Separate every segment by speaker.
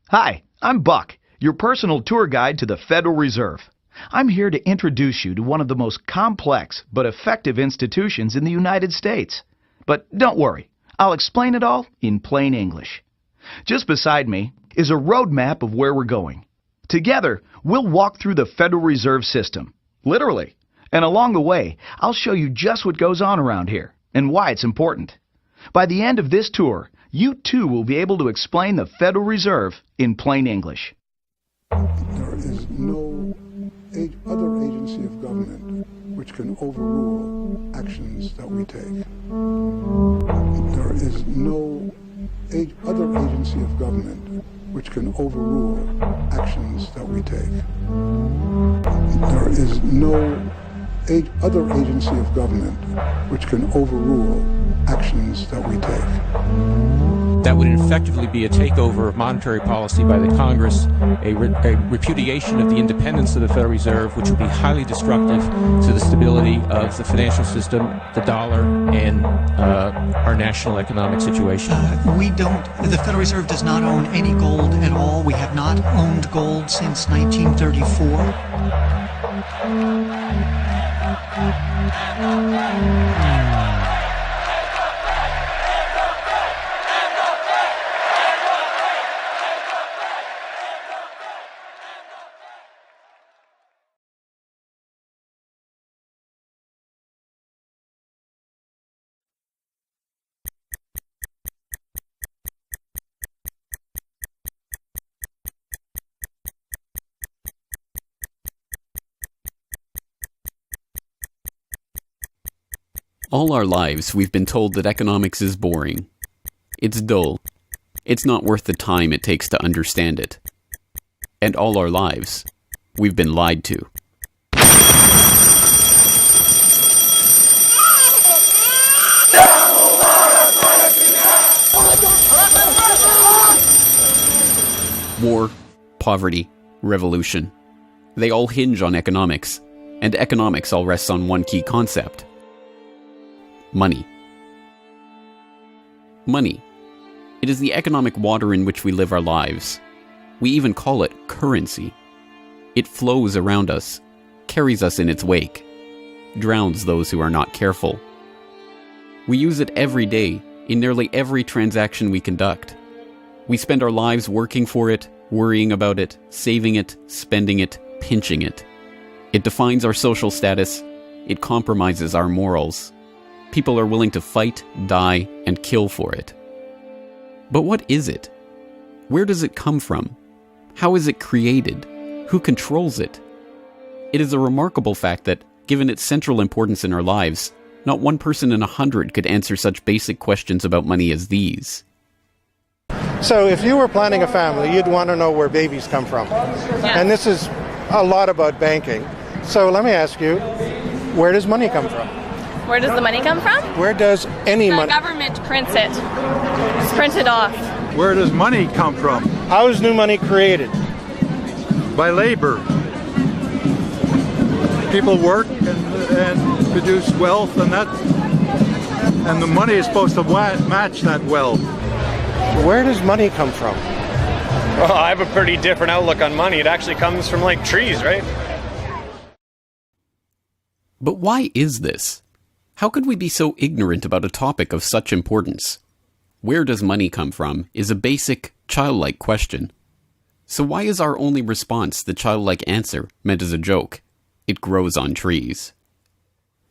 Speaker 1: Hi, I'm Buck, your personal tour guide to the Federal Reserve. I'm here to introduce you to one of the most complex but effective institutions in the United States. But don't worry, I'll explain it all in plain English. Just beside me is a roadmap of where we're going. Together, we'll walk through the Federal Reserve System, literally. And along the way, I'll show you just what goes on around here and why it's important. By the end of this tour, you too will be able to explain the Federal Reserve in plain English.
Speaker 2: There is no other agency of government which can overrule actions that we take. There is no other agency of government which can overrule actions that we take. There is no other agency of government which can overrule actions that we take.
Speaker 3: That would effectively be a takeover of monetary policy by the Congress, a repudiation of the independence of the Federal Reserve, which would be highly destructive to the stability of the financial system, the dollar, and our national economic situation.
Speaker 4: The Federal Reserve does not own any gold at all. We have not owned gold since 1934.
Speaker 5: All our lives, we've been told that economics is boring. It's dull. It's not worth the time it takes to understand it. And all our lives, we've been lied to. War, poverty, revolution. They all hinge on economics, and economics all rests on one key concept. Money. Money. It is the economic water in which we live our lives. We even call it currency. It flows around us, carries us in its wake, drowns those who are not careful. We use it every day, in nearly every transaction we conduct. We spend our lives working for it, worrying about it, saving it, spending it, pinching it. It defines our social status. It compromises our morals. People are willing to fight, die, and kill for it. But what is it? Where does it come from? How is it created? Who controls it? It is a remarkable fact that, given its central importance in our lives, not one person in 100 could answer such basic questions about money as these.
Speaker 6: So if you were planning a family, you'd want to know where babies come from. Yeah. And this is a lot about banking. So let me ask you, where does money come from?
Speaker 7: Where does the money come from?
Speaker 6: Where does any money?
Speaker 7: The government prints it. Just print it off.
Speaker 8: Where does money come from?
Speaker 6: How is new money created?
Speaker 8: By labor. People work and produce wealth, and the money is supposed to match that wealth.
Speaker 6: Where does money come from?
Speaker 9: Well, I have a pretty different outlook on money. It actually comes from like trees, right?
Speaker 5: But why is this? How could we be so ignorant about a topic of such importance? Where does money come from is a basic, childlike question. So why is our only response the childlike answer meant as a joke? It grows on trees.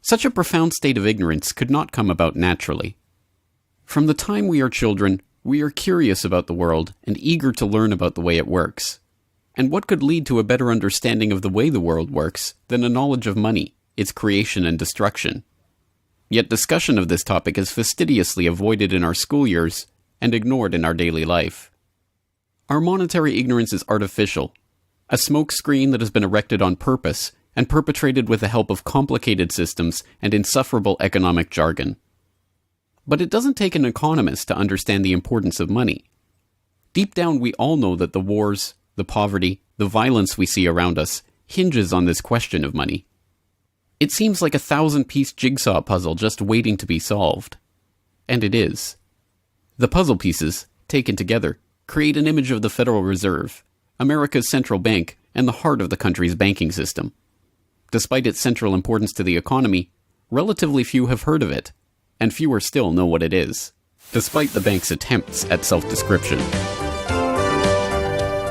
Speaker 5: Such a profound state of ignorance could not come about naturally. From the time we are children, we are curious about the world and eager to learn about the way it works. And what could lead to a better understanding of the way the world works than a knowledge of money, its creation and destruction? Yet discussion of this topic is fastidiously avoided in our school years and ignored in our daily life. Our monetary ignorance is artificial, a smokescreen that has been erected on purpose and perpetrated with the help of complicated systems and insufferable economic jargon. But it doesn't take an economist to understand the importance of money. Deep down, we all know that the wars, the poverty, the violence we see around us hinges on this question of money. It seems like a 1,000-piece jigsaw puzzle just waiting to be solved. And it is. The puzzle pieces, taken together, create an image of the Federal Reserve, America's central bank and the heart of the country's banking system. Despite its central importance to the economy, relatively few have heard of it, and fewer still know what it is, despite the bank's attempts at self-description.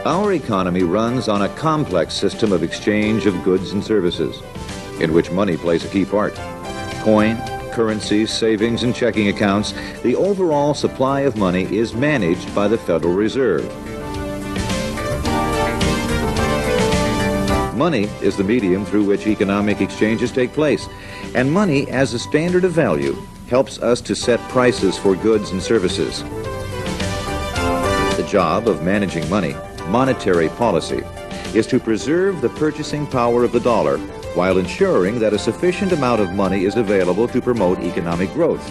Speaker 10: Our economy runs on a complex system of exchange of goods and services, in which money plays a key part. Coin, currencies, savings, and checking accounts, the overall supply of money is managed by the Federal Reserve. Money is the medium through which economic exchanges take place, and money as a standard of value helps us to set prices for goods and services. The job of managing money, monetary policy, is to preserve the purchasing power of the dollar while ensuring that a sufficient amount of money is available to promote economic growth.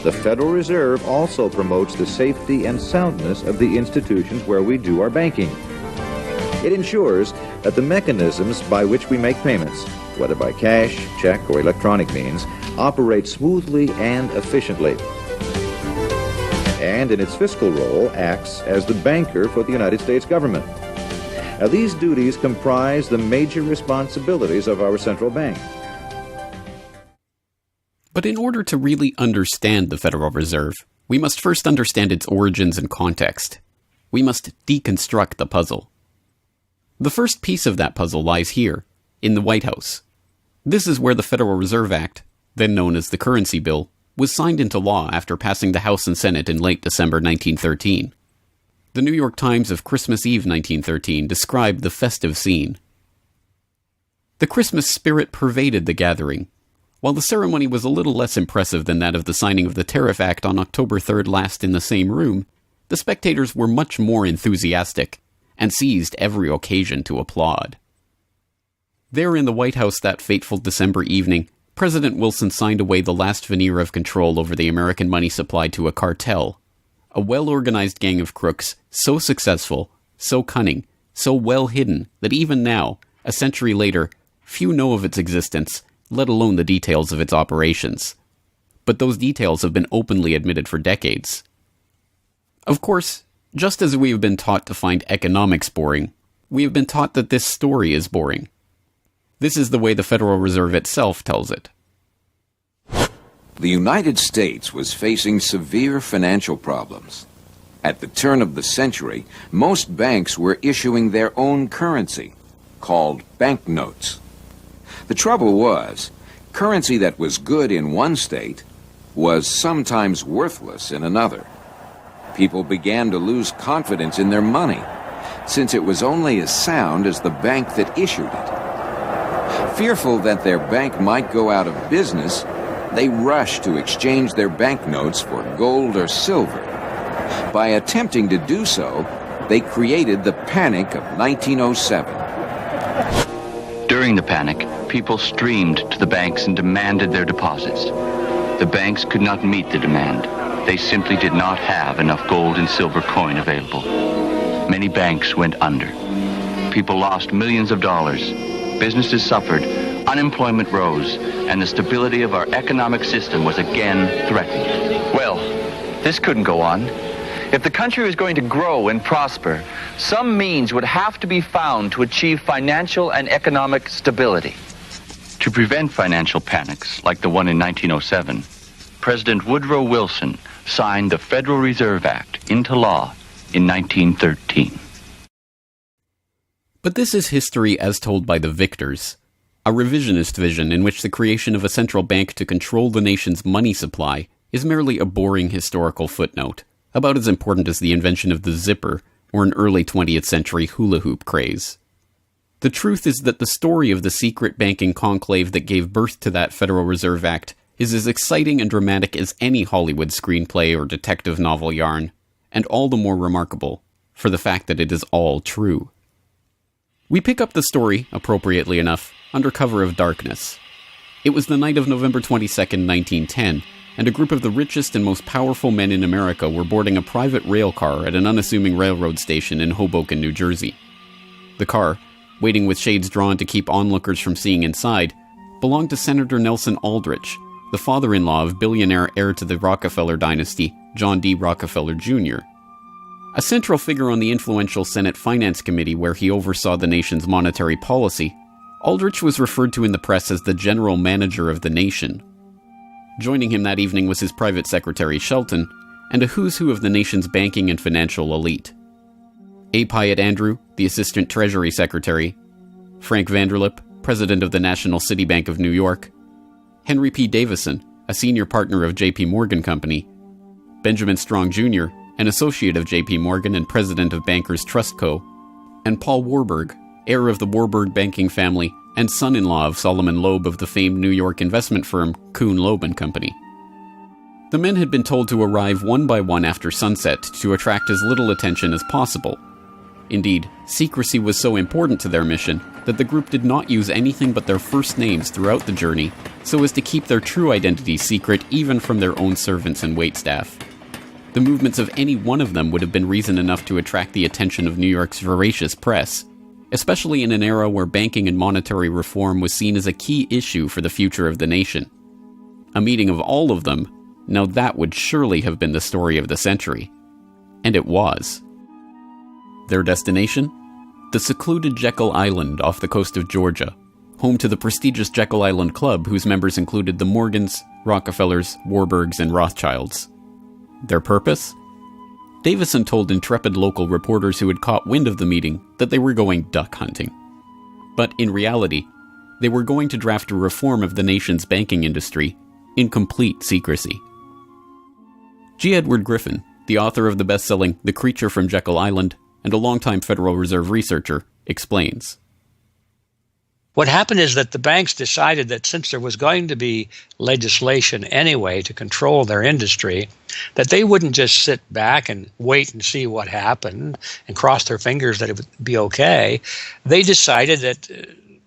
Speaker 10: The Federal Reserve also promotes the safety and soundness of the institutions where we do our banking. It ensures that the mechanisms by which we make payments, whether by cash, check, or electronic means, operate smoothly and efficiently. And in its fiscal role, acts as the banker for the United States government. Now, these duties comprise the major responsibilities of our central bank.
Speaker 5: But in order to really understand the Federal Reserve, we must first understand its origins and context. We must deconstruct the puzzle. The first piece of that puzzle lies here, in the White House. This is where the Federal Reserve Act, then known as the Currency Bill, was signed into law after passing the House and Senate in late December 1913. The New York Times of Christmas Eve 1913 described the festive scene. The Christmas spirit pervaded the gathering. While the ceremony was a little less impressive than that of the signing of the Tariff Act on October 3rd last in the same room, the spectators were much more enthusiastic and seized every occasion to applaud. There in the White House that fateful December evening, President Wilson signed away the last veneer of control over the American money supply to a cartel, a well-organized gang of crooks so successful, so cunning, so well hidden that even now, a century later, few know of its existence, let alone the details of its operations. But those details have been openly admitted for decades. Of course, just as we have been taught to find economics boring, we have been taught that this story is boring. This is the way the Federal Reserve itself tells it.
Speaker 11: The United States was facing severe financial problems. At the turn of the century, most banks were issuing their own currency, called banknotes. The trouble was, currency that was good in one state was sometimes worthless in another. People began to lose confidence in their money, since it was only as sound as the bank that issued it. Fearful that their bank might go out of business, they rushed to exchange their banknotes for gold or silver. By attempting to do so, they created the Panic of 1907.
Speaker 12: During the panic, people streamed to the banks and demanded their deposits. The banks could not meet the demand. They simply did not have enough gold and silver coin available. Many banks went under. People lost millions of dollars. Businesses suffered, unemployment rose, and the stability of our economic system was again threatened.
Speaker 13: Well, this couldn't go on. If the country was going to grow and prosper, some means would have to be found to achieve financial and economic stability.
Speaker 12: To prevent financial panics like the one in 1907, President Woodrow Wilson signed the Federal Reserve Act into law in 1913.
Speaker 5: But this is history as told by the victors, a revisionist vision in which the creation of a central bank to control the nation's money supply is merely a boring historical footnote, about as important as the invention of the zipper or an early 20th century hula hoop craze. The truth is that the story of the secret banking conclave that gave birth to that Federal Reserve Act is as exciting and dramatic as any Hollywood screenplay or detective novel yarn, and all the more remarkable for the fact that it is all true. We pick up the story, appropriately enough, under cover of darkness. It was the night of November 22nd, 1910, and a group of the richest and most powerful men in America were boarding a private rail car at an unassuming railroad station in Hoboken, New Jersey. The car, waiting with shades drawn to keep onlookers from seeing inside, belonged to Senator Nelson Aldrich, the father-in-law of billionaire heir to the Rockefeller dynasty, John D. Rockefeller Jr. A central figure on the influential Senate Finance Committee where he oversaw the nation's monetary policy, Aldrich was referred to in the press as the general manager of the nation. Joining him that evening was his private secretary Shelton, and a who's who of the nation's banking and financial elite. A. Pyatt Andrew, the Assistant Treasury Secretary, Frank Vanderlip, President of the National City Bank of New York, Henry P. Davison, a senior partner of J.P. Morgan Company, Benjamin Strong Jr., an associate of J.P. Morgan and president of Bankers Trust Co., and Paul Warburg, heir of the Warburg banking family and son-in-law of Solomon Loeb of the famed New York investment firm Kuhn Loeb and Company. The men had been told to arrive one by one after sunset to attract as little attention as possible. Indeed, secrecy was so important to their mission that the group did not use anything but their first names throughout the journey so as to keep their true identities secret even from their own servants and waitstaff. The movements of any one of them would have been reason enough to attract the attention of New York's voracious press, especially in an era where banking and monetary reform was seen as a key issue for the future of the nation. A meeting of all of them, now that would surely have been the story of the century. And it was. Their destination? The secluded Jekyll Island off the coast of Georgia, home to the prestigious Jekyll Island Club whose members included the Morgans, Rockefellers, Warburgs, and Rothschilds. Their purpose? Davison told intrepid local reporters who had caught wind of the meeting that they were going duck hunting. But in reality, they were going to draft a reform of the nation's banking industry in complete secrecy. G. Edward Griffin, the author of the best-selling The Creature from Jekyll Island and a longtime Federal Reserve researcher, explains.
Speaker 14: What happened is that the banks decided that since there was going to be legislation anyway to control their industry, that they wouldn't just sit back and wait and see what happened and cross their fingers that it would be okay. They decided that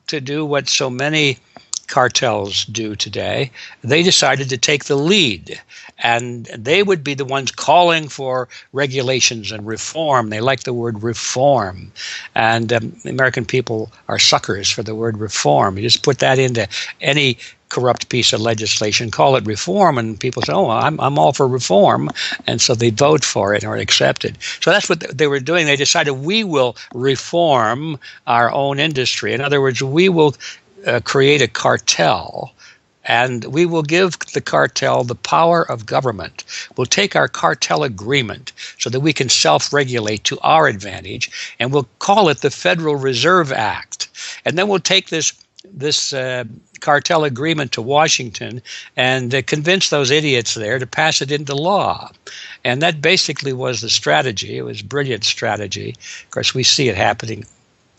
Speaker 14: to do what so many cartels do today, they decided to take the lead. And they would be the ones calling for regulations and reform. They like the word reform. And the American people are suckers for the word reform. You just put that into any corrupt piece of legislation, call it reform, and people say, oh, I'm all for reform. And so they vote for it or accept it. So that's what they were doing. They decided we will reform our own industry. In other words, we will create a cartel, and we will give the cartel the power of government. We'll take our cartel agreement so that we can self-regulate to our advantage, and we'll call it the Federal Reserve Act. And then we'll take this cartel agreement to Washington and convince those idiots there to pass it into law. And that basically was the strategy. It was a brilliant strategy. Of course, we see it happening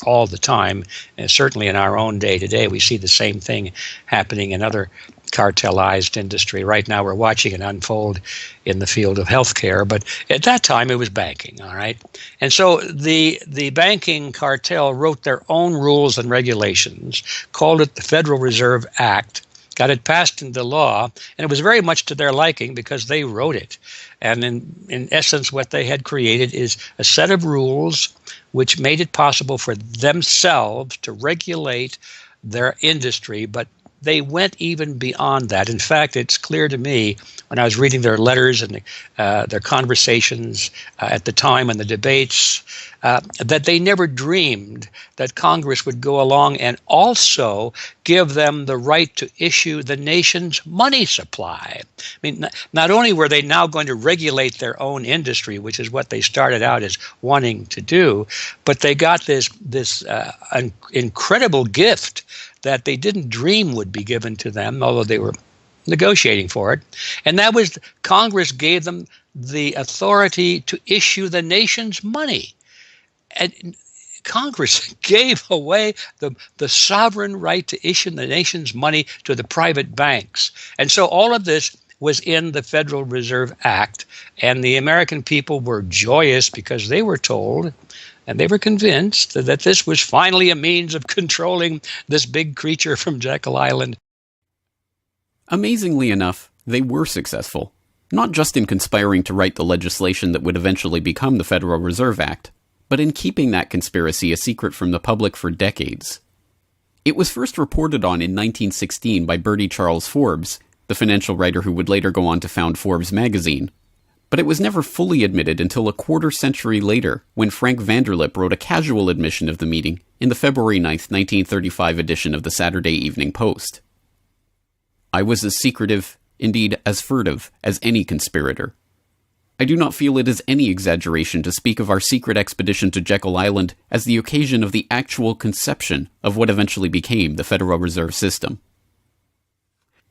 Speaker 14: all the time, and certainly in our own day today, we see the same thing happening in other cartelized industry. Right now, we're watching it unfold in the field of healthcare, but at that time, it was banking, all right? And so the banking cartel wrote their own rules and regulations, called it the Federal Reserve Act, got it passed into law, and it was very much to their liking because they wrote it. And in essence, what they had created is a set of rules which made it possible for themselves to regulate their industry, but they went even beyond that. In fact, it's clear to me when I was reading their letters and their conversations at the time and the debates that they never dreamed that Congress would go along and also give them the right to issue the nation's money supply. I mean, not only were they now going to regulate their own industry, which is what they started out as wanting to do, but they got this incredible gift that they didn't dream would be given to them, although they were negotiating for it. And that was Congress gave them the authority to issue the nation's money. And Congress gave away the sovereign right to issue the nation's money to the private banks. And so all of this was in the Federal Reserve Act, and the American people were joyous because they were told and they were convinced that this was finally a means of controlling this big creature from Jekyll Island.
Speaker 5: Amazingly enough, they were successful, not just in conspiring to write the legislation that would eventually become the Federal Reserve Act, but in keeping that conspiracy a secret from the public for decades. It was first reported on in 1916 by Bertie Charles Forbes, the financial writer who would later go on to found Forbes magazine. But it was never fully admitted until a quarter-century later, when Frank Vanderlip wrote a casual admission of the meeting in the February 9th, 1935 edition of the Saturday Evening Post. I was as secretive, indeed as furtive, as any conspirator. I do not feel it is any exaggeration to speak of our secret expedition to Jekyll Island as the occasion of the actual conception of what eventually became the Federal Reserve System.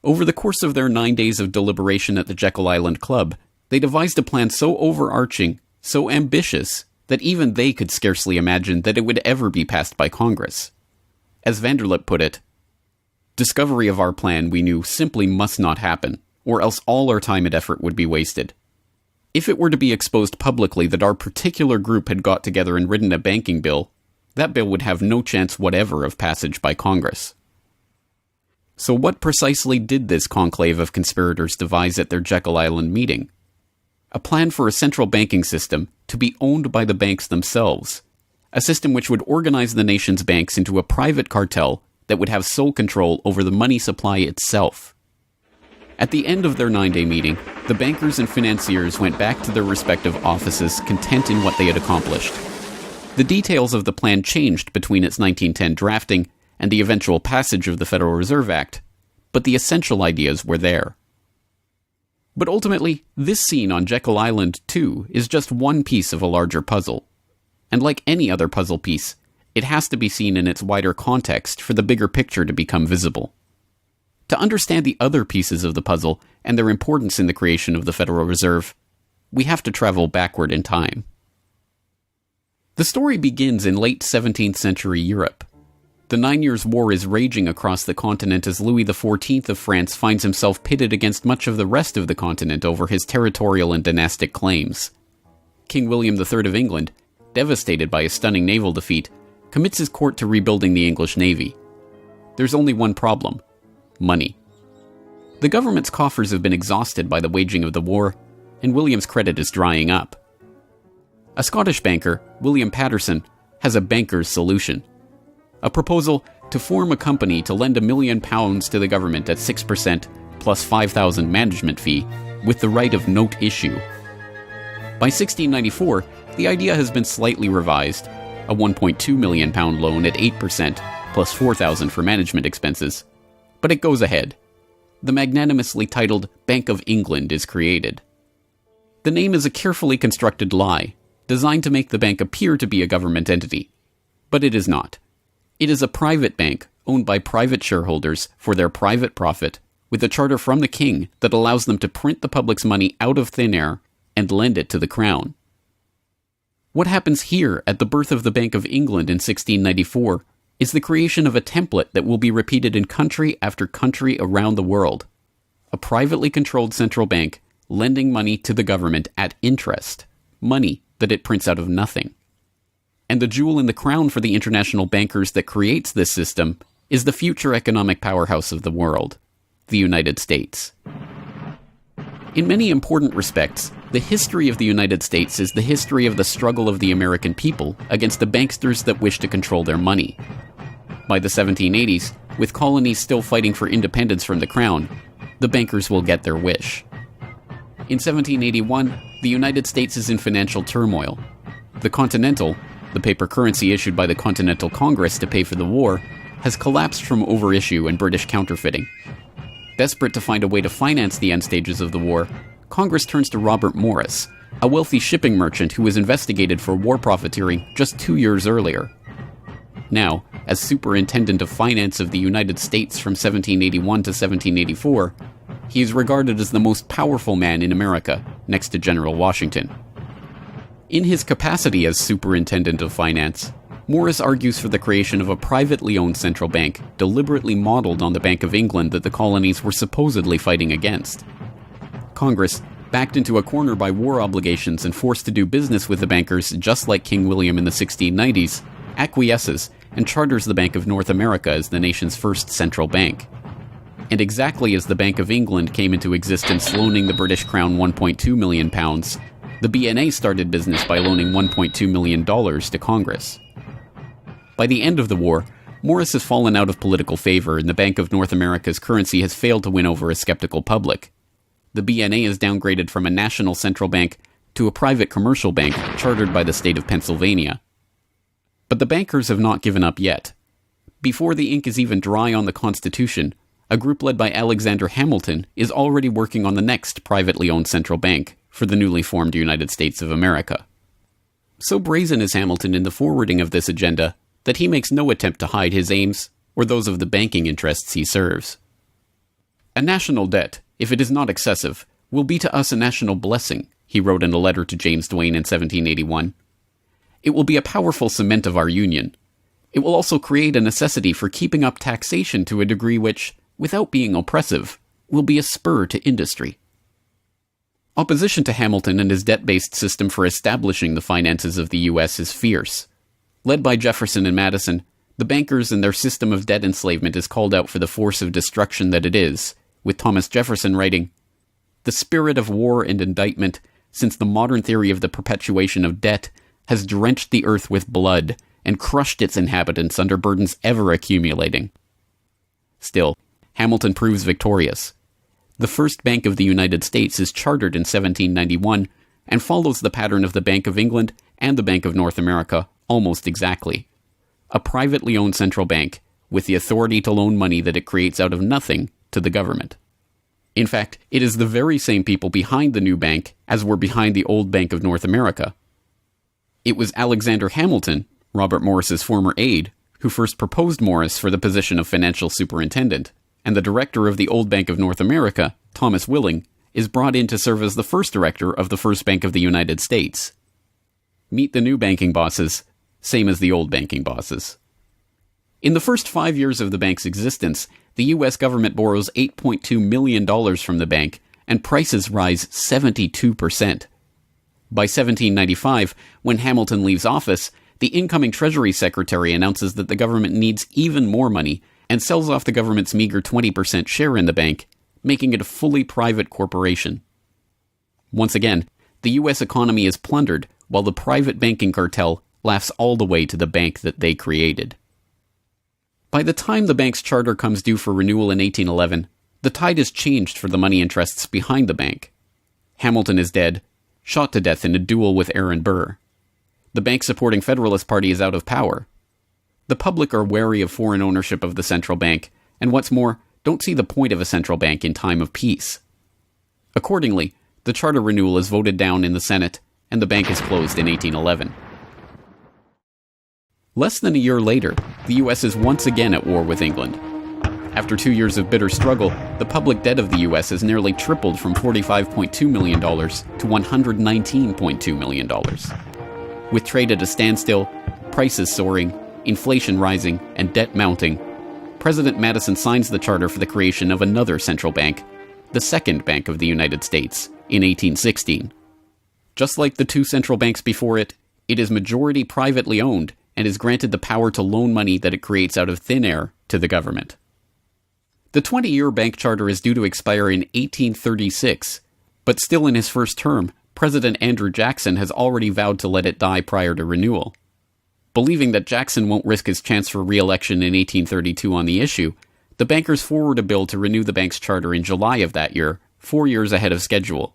Speaker 5: Over the course of their 9 days of deliberation at the Jekyll Island Club, they devised a plan so overarching, so ambitious, that even they could scarcely imagine that it would ever be passed by Congress. As Vanderlip put it, "Discovery of our plan, we knew, simply must not happen, or else all our time and effort would be wasted. If it were to be exposed publicly that our particular group had got together and written a banking bill, that bill would have no chance whatever of passage by Congress." So what precisely did this conclave of conspirators devise at their Jekyll Island meeting? A plan for a central banking system to be owned by the banks themselves, a system which would organize the nation's banks into a private cartel that would have sole control over the money supply itself. At the end of their 9-day meeting, the bankers and financiers went back to their respective offices, content in what they had accomplished. The details of the plan changed between its 1910 drafting and the eventual passage of the Federal Reserve Act, but the essential ideas were there. But ultimately, this scene on Jekyll Island, too, is just one piece of a larger puzzle. And like any other puzzle piece, it has to be seen in its wider context for the bigger picture to become visible. To understand the other pieces of the puzzle and their importance in the creation of the Federal Reserve, we have to travel backward in time. The story begins in late 17th century Europe. The 9 Years' War is raging across the continent as Louis XIV of France finds himself pitted against much of the rest of the continent over his territorial and dynastic claims. King William III of England, devastated by a stunning naval defeat, commits his court to rebuilding the English navy. There's only one problem: money. The government's coffers have been exhausted by the waging of the war, and William's credit is drying up. A Scottish banker, William Patterson, has a banker's solution. A proposal to form a company to lend £1 million to the government at 6% plus $5,000 management fee, with the right of note issue. By 1694, the idea has been slightly revised, a £1.2 million loan at 8% plus $4,000 for management expenses. But it goes ahead. The magnanimously titled Bank of England is created. The name is a carefully constructed lie, designed to make the bank appear to be a government entity. But it is not. It is a private bank owned by private shareholders for their private profit, with a charter from the king that allows them to print the public's money out of thin air and lend it to the crown. What happens here at the birth of the Bank of England in 1694 is the creation of a template that will be repeated in country after country around the world. A privately controlled central bank lending money to the government at interest, money that it prints out of nothing. And the jewel in the crown for the international bankers that creates this system is the future economic powerhouse of the world, the United States. In many important respects, the history of the United States is the history of the struggle of the American people against the banksters that wish to control their money. By the 1780s, with colonies still fighting for independence from the crown, the bankers will get their wish. In 1781, the United States is in financial turmoil. The Continental, the paper currency issued by the Continental Congress to pay for the war, has collapsed from overissue and British counterfeiting. Desperate to find a way to finance the end stages of the war, Congress turns to Robert Morris, a wealthy shipping merchant who was investigated for war profiteering just 2 years earlier. Now, as Superintendent of Finance of the United States from 1781 to 1784, he is regarded as the most powerful man in America, next to General Washington. In his capacity as Superintendent of Finance, Morris argues for the creation of a privately owned central bank deliberately modeled on the Bank of England that the colonies were supposedly fighting against. Congress, backed into a corner by war obligations and forced to do business with the bankers just like King William in the 1690s, acquiesces and charters the Bank of North America as the nation's first central bank. And exactly as the Bank of England came into existence loaning the British Crown £1.2 million, the BNA started business by loaning $1.2 million to Congress. By the end of the war, Morris has fallen out of political favor and the Bank of North America's currency has failed to win over a skeptical public. the BNA is downgraded from a national central bank to a private commercial bank chartered by the state of Pennsylvania. But the bankers have not given up yet. Before the ink is even dry on the Constitution, a group led by Alexander Hamilton is already working on the next privately owned central bank for the newly formed United States of America. So brazen is Hamilton in the forwarding of this agenda that he makes no attempt to hide his aims or those of the banking interests he serves. A national debt, if it is not excessive, will be to us a national blessing, he wrote in a letter to James Duane in 1781. It will be a powerful cement of our union. It will also create a necessity for keeping up taxation to a degree which, without being oppressive, will be a spur to industry. Opposition to Hamilton and his debt-based system for establishing the finances of the U.S. is fierce. Led by Jefferson and Madison, the bankers and their system of debt enslavement is called out for the force of destruction that it is, with Thomas Jefferson writing, "The spirit of war and indictment, since the modern theory of the perpetuation of debt, has drenched the earth with blood and crushed its inhabitants under burdens ever accumulating." Still, Hamilton proves victorious. The first Bank of the United States is chartered in 1791 and follows the pattern of the Bank of England and the Bank of North America almost exactly. A privately owned central bank with the authority to loan money that it creates out of nothing to the government. In fact, it is the very same people behind the new bank as were behind the old Bank of North America. It was Alexander Hamilton, Robert Morris's former aide, who first proposed Morris for the position of financial superintendent, and the director of the old Bank of North America, Thomas Willing, is brought in to serve as the first director of the First Bank of the United States. Meet the new banking bosses, same as the old banking bosses. In the first 5 years of the bank's existence, the U.S. government borrows $8.2 million from the bank, and prices rise 72%. By 1795, when Hamilton leaves office, the incoming Treasury Secretary announces that the government needs even more money and sells off the government's meager 20% share in the bank, making it a fully private corporation. Once again, the U.S. economy is plundered while the private banking cartel laughs all the way to the bank that they created. By the time the bank's charter comes due for renewal in 1811, the tide has changed for the money interests behind the bank. Hamilton is dead, shot to death in a duel with Aaron Burr. The bank-supporting Federalist Party is out of power. The public are wary of foreign ownership of the central bank, and what's more, don't see the point of a central bank in time of peace. Accordingly, the charter renewal is voted down in the Senate, and the bank is closed in 1811. Less than a year later, the U.S. is once again at war with England. After 2 years of bitter struggle, the public debt of the U.S. has nearly tripled from $45.2 million to $119.2 million. With trade at a standstill, prices soaring, inflation rising, and debt mounting, President Madison signs the charter for the creation of another central bank, the Second Bank of the United States, in 1816. Just like the two central banks before it, it is majority privately owned and is granted the power to loan money that it creates out of thin air to the government. The 20-year bank charter is due to expire in 1836, but still in his first term, President Andrew Jackson has already vowed to let it die prior to renewal. Believing that Jackson won't risk his chance for re-election in 1832 on the issue, the bankers forward a bill to renew the bank's charter in July of that year, 4 years ahead of schedule.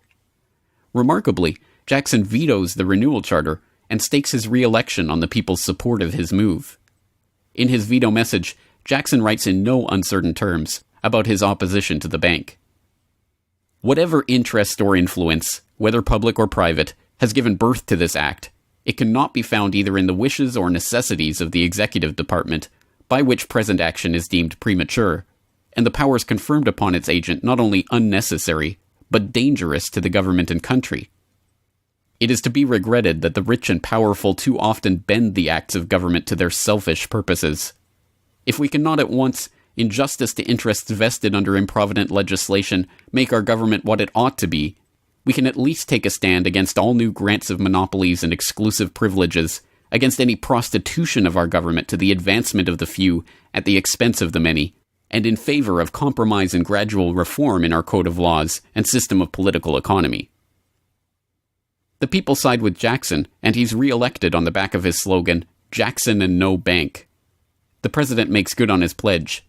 Speaker 5: Remarkably, Jackson vetoes the renewal charter and stakes his re-election on the people's support of his move. In his veto message, Jackson writes in no uncertain terms about his opposition to the bank. Whatever interest or influence, whether public or private, has given birth to this act, it cannot be found either in the wishes or necessities of the executive department, by which present action is deemed premature, and the powers confirmed upon its agent not only unnecessary, but dangerous to the government and country. It is to be regretted that the rich and powerful too often bend the acts of government to their selfish purposes. If we cannot at once, in justice to interests vested under improvident legislation, make our government what it ought to be, we can at least take a stand against all new grants of monopolies and exclusive privileges, against any prostitution of our government to the advancement of the few at the expense of the many, and in favor of compromise and gradual reform in our code of laws and system of political economy. The people side with Jackson, and he's re-elected on the back of his slogan, "Jackson and no bank." The president makes good on his pledge.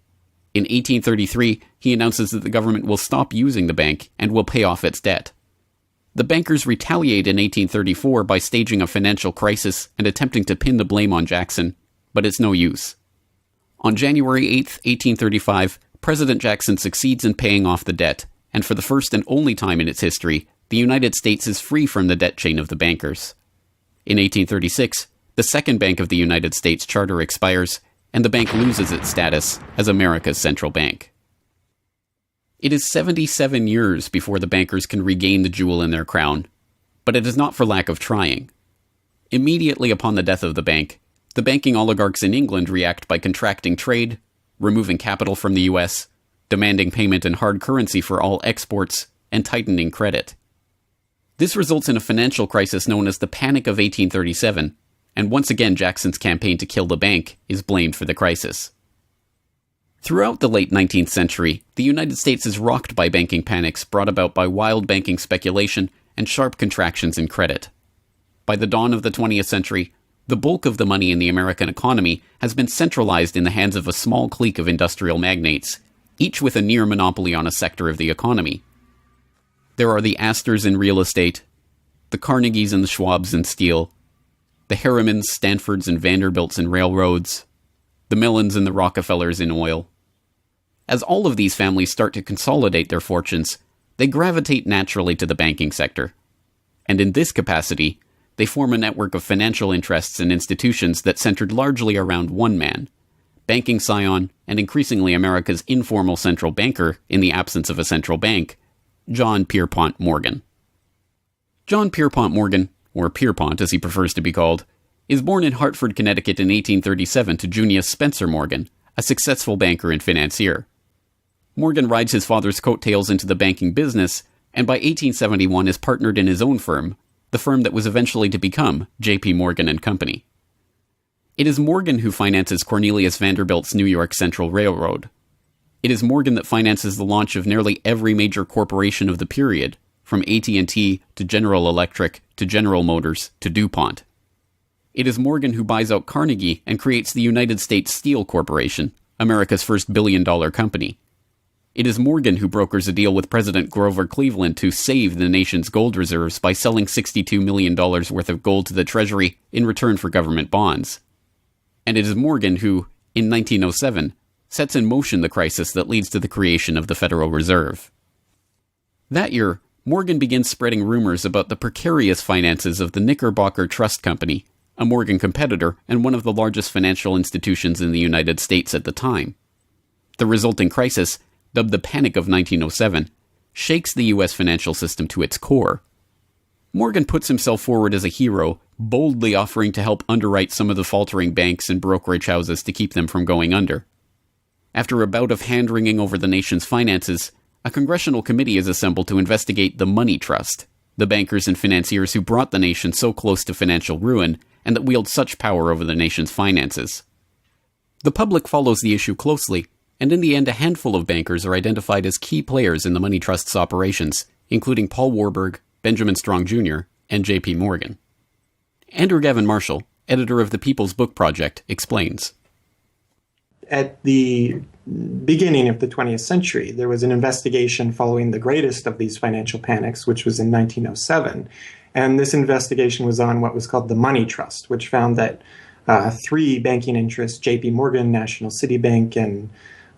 Speaker 5: In 1833, he announces that the government will stop using the bank and will pay off its debt. The bankers retaliate in 1834 by staging a financial crisis and attempting to pin the blame on Jackson, but it's no use. On January 8, 1835, President Jackson succeeds in paying off the debt, and for the first and only time in its history, the United States is free from the debt chain of the bankers. In 1836, the Second Bank of the United States charter expires, and the bank loses its status as America's central bank. It is 77 years before the bankers can regain the jewel in their crown, but it is not for lack of trying. Immediately upon the death of the bank, the banking oligarchs in England react by contracting trade, removing capital from the US, demanding payment in hard currency for all exports, and tightening credit. This results in a financial crisis known as the Panic of 1837, and once again Jackson's campaign to kill the bank is blamed for the crisis. Throughout the late 19th century, the United States is rocked by banking panics brought about by wild banking speculation and sharp contractions in credit. By the dawn of the 20th century, the bulk of the money in the American economy has been centralized in the hands of a small clique of industrial magnates, each with a near monopoly on a sector of the economy. There are the Astors in real estate, the Carnegies and the Schwabs in steel, the Harrimans, Stanfords, and Vanderbilts in railroads, the Mellons and the Rockefellers in oil. As all of these families start to consolidate their fortunes, they gravitate naturally to the banking sector. And in this capacity, they form a network of financial interests and institutions that centered largely around one man, banking scion and increasingly America's informal central banker in the absence of a central bank, John Pierpont Morgan. John Pierpont Morgan, or Pierpont as he prefers to be called, is born in Hartford, Connecticut in 1837 to Junius Spencer Morgan, a successful banker and financier. Morgan rides his father's coattails into the banking business, and by 1871 is partnered in his own firm, the firm that was eventually to become J.P. Morgan and Company. It is Morgan who finances Cornelius Vanderbilt's New York Central Railroad. It is Morgan that finances the launch of nearly every major corporation of the period, from AT&T to General Electric to General Motors to DuPont. It is Morgan who buys out Carnegie and creates the United States Steel Corporation, America's first billion-dollar company. It is Morgan who brokers a deal with President Grover Cleveland to save the nation's gold reserves by selling $62 million worth of gold to the Treasury in return for government bonds. And it is Morgan who, in 1907, sets in motion the crisis that leads to the creation of the Federal Reserve. That year, Morgan begins spreading rumors about the precarious finances of the Knickerbocker Trust Company, a Morgan competitor and one of the largest financial institutions in the United States at the time. The resulting crisis, dubbed the Panic of 1907, shakes the U.S. financial system to its core. Morgan puts himself forward as a hero, boldly offering to help underwrite some of the faltering banks and brokerage houses to keep them from going under. After a bout of hand-wringing over the nation's finances, a congressional committee is assembled to investigate the Money Trust, the bankers and financiers who brought the nation so close to financial ruin and that wield such power over the nation's finances. The public follows the issue closely, and in the end a handful of bankers are identified as key players in the Money Trust's operations, including Paul Warburg, Benjamin Strong Jr., and J.P. Morgan. Andrew Gavin Marshall, editor of the People's Book Project, explains.
Speaker 15: At the beginning of the 20th century, there was an investigation following the greatest of these financial panics, which was in 1907. And this investigation was on what was called the Money Trust, which found that three banking interests, J.P. Morgan, National City Bank, and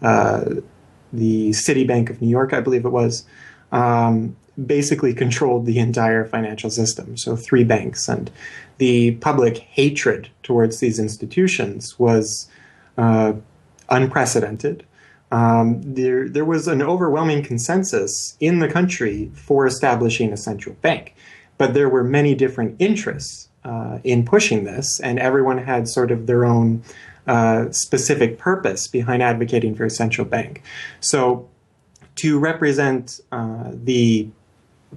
Speaker 15: the Citibank of New York, I believe it was, basically controlled the entire financial system. So three banks. And the public hatred towards these institutions was unprecedented. There was an overwhelming consensus in the country for establishing a central bank. But there were many different interests in pushing this, and everyone had sort of their own specific purpose behind advocating for a central bank. So to represent the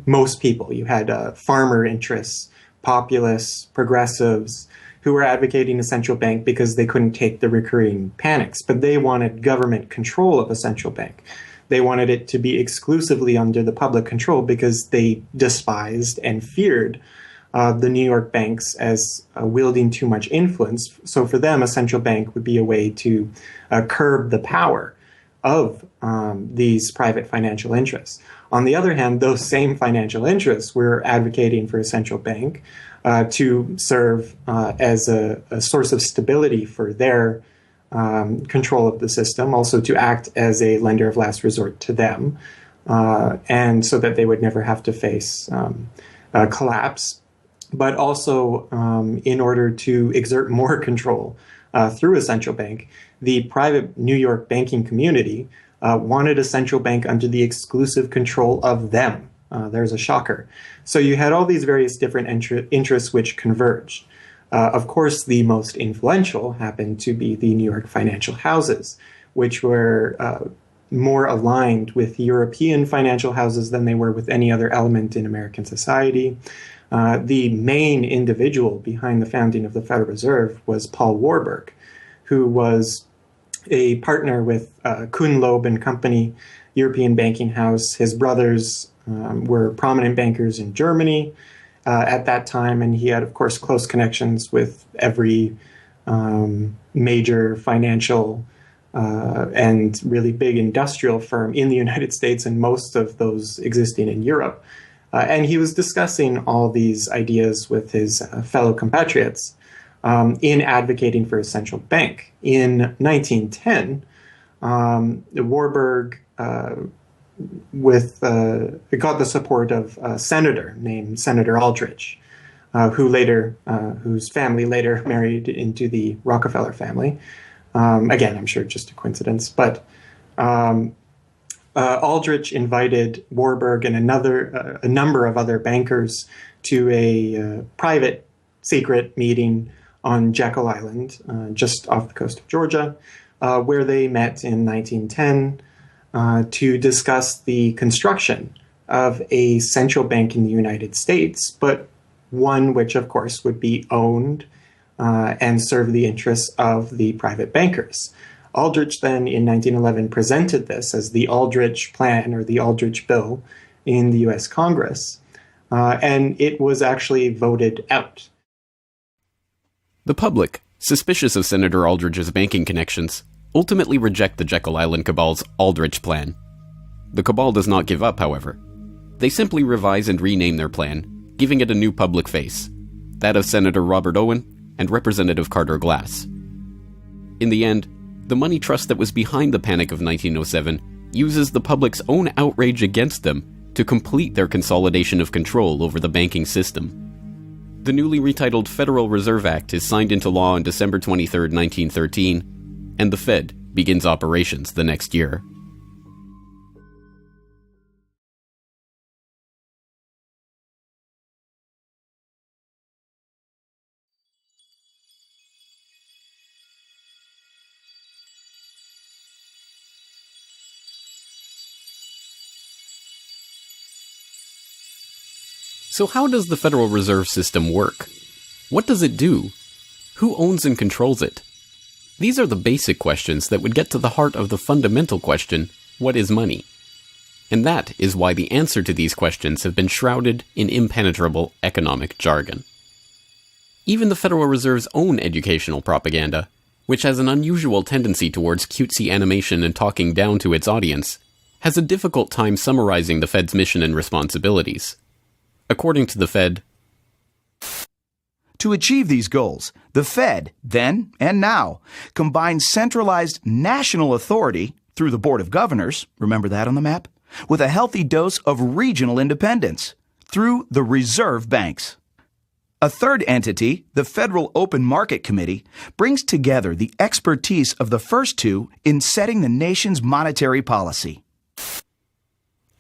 Speaker 15: most people, you had farmer interests, populists, progressives, who were advocating a central bank because they couldn't take the recurring panics, but they wanted government control of a central bank. They wanted it to be exclusively under the public control because they despised and feared the New York banks as wielding too much influence. So for them, a central bank would be a way to curb the power of these private financial interests. On the other hand, those same financial interests were advocating for a central bank to serve as a source of stability for their control of the system, also to act as a lender of last resort to them, and so that they would never have to face collapse, but also in order to exert more control through a central bank. The private New York banking community wanted a central bank under the exclusive control of them. There's a shocker. So you had all these various different interests which converged. Of course, the most influential happened to be the New York financial houses, which were more aligned with European financial houses than they were with any other element in American society. The main individual behind the founding of the Federal Reserve was Paul Warburg, who was a partner with Kuhn, Loeb and Company, European banking house. His brothers were prominent bankers in Germany at that time, and he had, of course, close connections with every major financial and really big industrial firm in the United States, and most of those existing in Europe. And he was discussing all these ideas with his fellow compatriots in advocating for a central bank. In 1910, Warburg got the support of a senator named Senator Aldrich, whose family later married into the Rockefeller family. Again, I'm sure just a coincidence, but Aldrich invited Warburg and a number of other bankers to a private secret meeting on Jekyll Island, just off the coast of Georgia, where they met in 1910 to discuss the construction of a central bank in the United States, but one which, of course, would be owned and serve the interests of the private bankers. Aldrich then, in 1911, presented this as the Aldrich Plan or the Aldrich Bill in the U.S. Congress, and it was actually voted out.
Speaker 5: The public, suspicious of Senator Aldrich's banking connections, ultimately reject the Jekyll Island Cabal's Aldrich Plan. The Cabal does not give up, however. They simply revise and rename their plan, giving it a new public face, that of Senator Robert Owen and Representative Carter Glass. In the end, the money trust that was behind the Panic of 1907 uses the public's own outrage against them to complete their consolidation of control over the banking system. The newly retitled Federal Reserve Act is signed into law on December 23, 1913, and the Fed begins operations the next year. So how does the Federal Reserve System work? What does it do? Who owns and controls it? These are the basic questions that would get to the heart of the fundamental question, what is money? And that is why the answer to these questions have been shrouded in impenetrable economic jargon. Even the Federal Reserve's own educational propaganda, which has an unusual tendency towards cutesy animation and talking down to its audience, has a difficult time summarizing the Fed's mission and responsibilities. According to the Fed,
Speaker 1: to achieve these goals, the Fed, then and now, combines centralized national authority through the Board of Governors, remember that on the map, with a healthy dose of regional independence through the reserve banks. A third entity, the Federal Open Market Committee, brings together the expertise of the first two in setting the nation's monetary policy.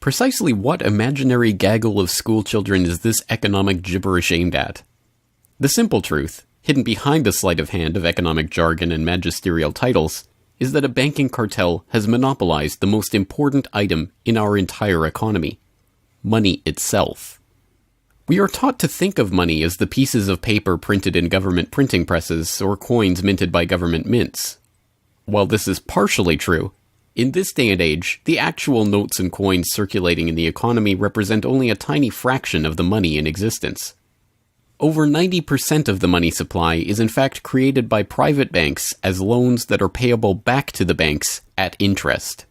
Speaker 5: Precisely what imaginary gaggle of schoolchildren is this economic gibberish aimed at? The simple truth, hidden behind the sleight of hand of economic jargon and magisterial titles, is that a banking cartel has monopolized the most important item in our entire economy: money itself. We are taught to think of money as the pieces of paper printed in government printing presses or coins minted by government mints. While this is partially true, in this day and age, the actual notes and coins circulating in the economy represent only a tiny fraction of the money in existence. Over 90% of the money supply is in fact created by private banks as loans that are payable back to the banks at interest.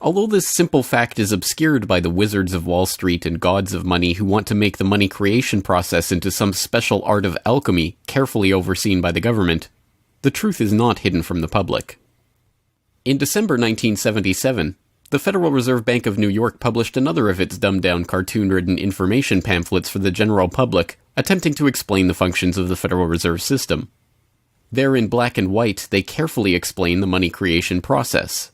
Speaker 5: Although this simple fact is obscured by the wizards of Wall Street and gods of money who want to make the money creation process into some special art of alchemy carefully overseen by the government, the truth is not hidden from the public. In December 1977, the Federal Reserve Bank of New York published another of its dumbed-down cartoon-ridden information pamphlets for the general public, attempting to explain the functions of the Federal Reserve System. There in black and white, they carefully explain the money creation process.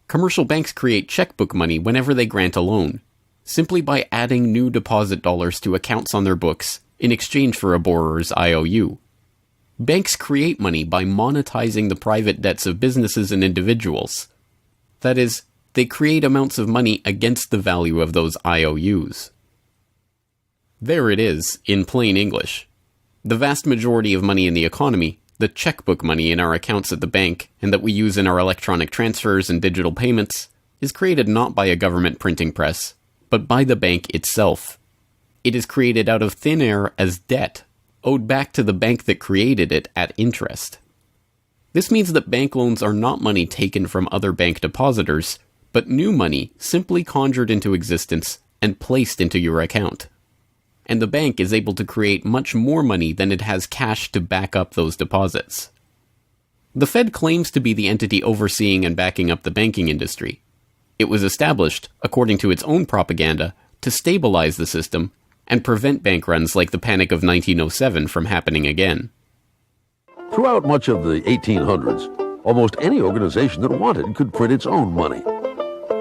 Speaker 5: Commercial banks create checkbook money whenever they grant a loan, simply by adding new deposit dollars to accounts on their books in exchange for a borrower's IOU. Banks create money by monetizing the private debts of businesses and individuals. That is, they create amounts of money against the value of those IOUs. There it is, in plain English. The vast majority of money in the economy, the checkbook money in our accounts at the bank, and that we use in our electronic transfers and digital payments, is created not by a government printing press, but by the bank itself. It is created out of thin air as debt, owed back to the bank that created it at interest. This means that bank loans are not money taken from other bank depositors, but new money simply conjured into existence and placed into your account. And the bank is able to create much more money than it has cash to back up those deposits. The Fed claims to be the entity overseeing and backing up the banking industry. It was established, according to its own propaganda, to stabilize the system and prevent bank runs like the Panic of 1907 from happening again.
Speaker 16: Throughout much of the 1800s, almost any organization that wanted could print its own money.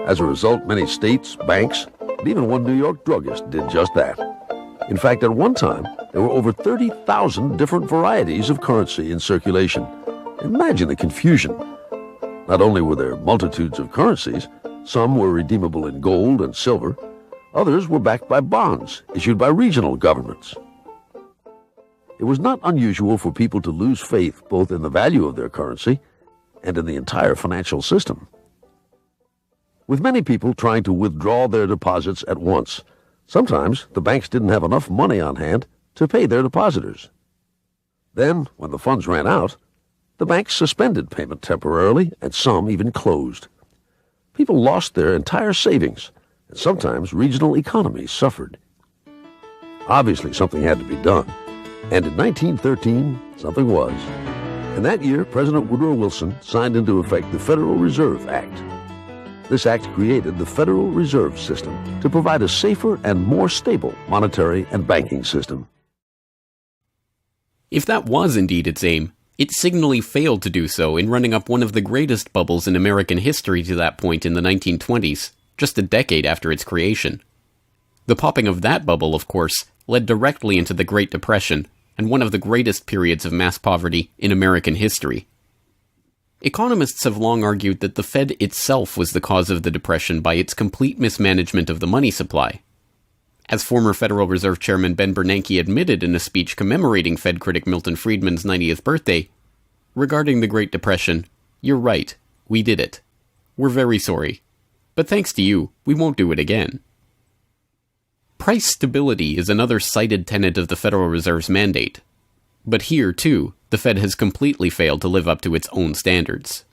Speaker 16: As a result, many states, banks, and even one New York druggist did just that. In fact, at one time, there were over 30,000 different varieties of currency in circulation. Imagine the confusion. Not only were there multitudes of currencies, some were redeemable in gold and silver, others were backed by bonds issued by regional governments. It was not unusual for people to lose faith both in the value of their currency and in the entire financial system. With many people trying to withdraw their deposits at once, sometimes the banks didn't have enough money on hand to pay their depositors. Then, when the funds ran out, the banks suspended payment temporarily, and some even closed. People lost their entire savings, and sometimes regional economies suffered. Obviously, something had to be done, and in 1913, something was. In that year, President Woodrow Wilson signed into effect the Federal Reserve Act. This act created the Federal Reserve System to provide a safer and more stable monetary and banking system.
Speaker 5: If that was indeed its aim, it signally failed to do so in running up one of the greatest bubbles in American history to that point in the 1920s, just a decade after its creation. The popping of that bubble, of course, led directly into the Great Depression and one of the greatest periods of mass poverty in American history. Economists have long argued that the Fed itself was the cause of the Depression by its complete mismanagement of the money supply. As former Federal Reserve Chairman Ben Bernanke admitted in a speech commemorating Fed critic Milton Friedman's 90th birthday, regarding the Great Depression, "You're right, we did it. We're very sorry. But thanks to you, we won't do it again." Price stability is another cited tenet of the Federal Reserve's mandate. But here, too, the Fed has completely failed to live up to its own standards.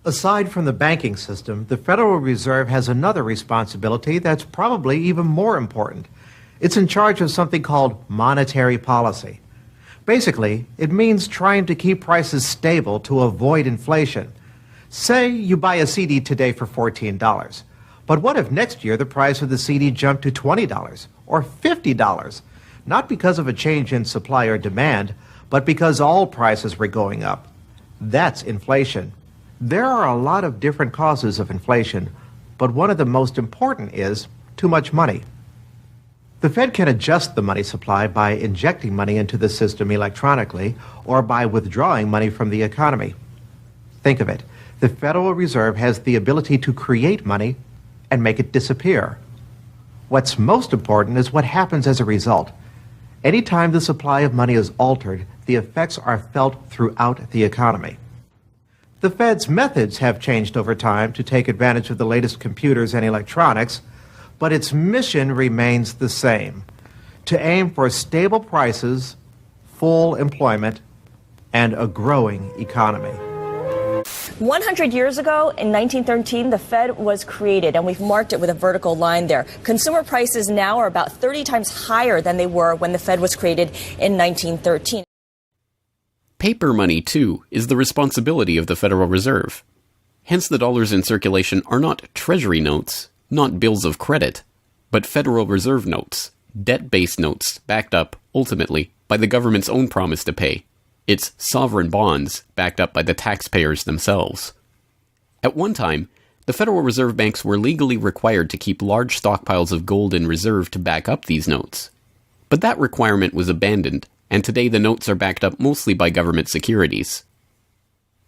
Speaker 17: Aside from the banking system, the Federal Reserve has another responsibility that's probably even more important. It's in charge of something called monetary policy. Basically, it means trying to keep prices stable to avoid inflation. Say you buy a CD today for $14. But what if next year the price of the CD jumped to $20 or $50? Not because of a change in supply or demand, but because all prices were going up. That's inflation. There are a lot of different causes of inflation, but one of the most important is too much money. The Fed can adjust the money supply by injecting money into the system electronically or by withdrawing money from the economy. Think of it. The Federal Reserve has the ability to create money and make it disappear. What's most important is what happens as a result. Anytime the supply of money is altered, the effects are felt throughout the economy. The Fed's methods have changed over time to take advantage of the latest computers and electronics, but its mission remains the same: to aim for stable prices, full employment, and a growing economy.
Speaker 18: 100 years ago, in 1913, the Fed was created, and we've marked it with a vertical line there. Consumer prices now are about 30 times higher than they were when the Fed was created in 1913.
Speaker 5: Paper money, too, is the responsibility of the Federal Reserve. Hence, the dollars in circulation are not Treasury notes, not bills of credit, but Federal Reserve notes, debt-based notes backed up, ultimately, by the government's own promise to pay. It's sovereign bonds backed up by the taxpayers themselves. At one time, the Federal Reserve banks were legally required to keep large stockpiles of gold in reserve to back up these notes. But that requirement was abandoned, and today the notes are backed up mostly by government securities.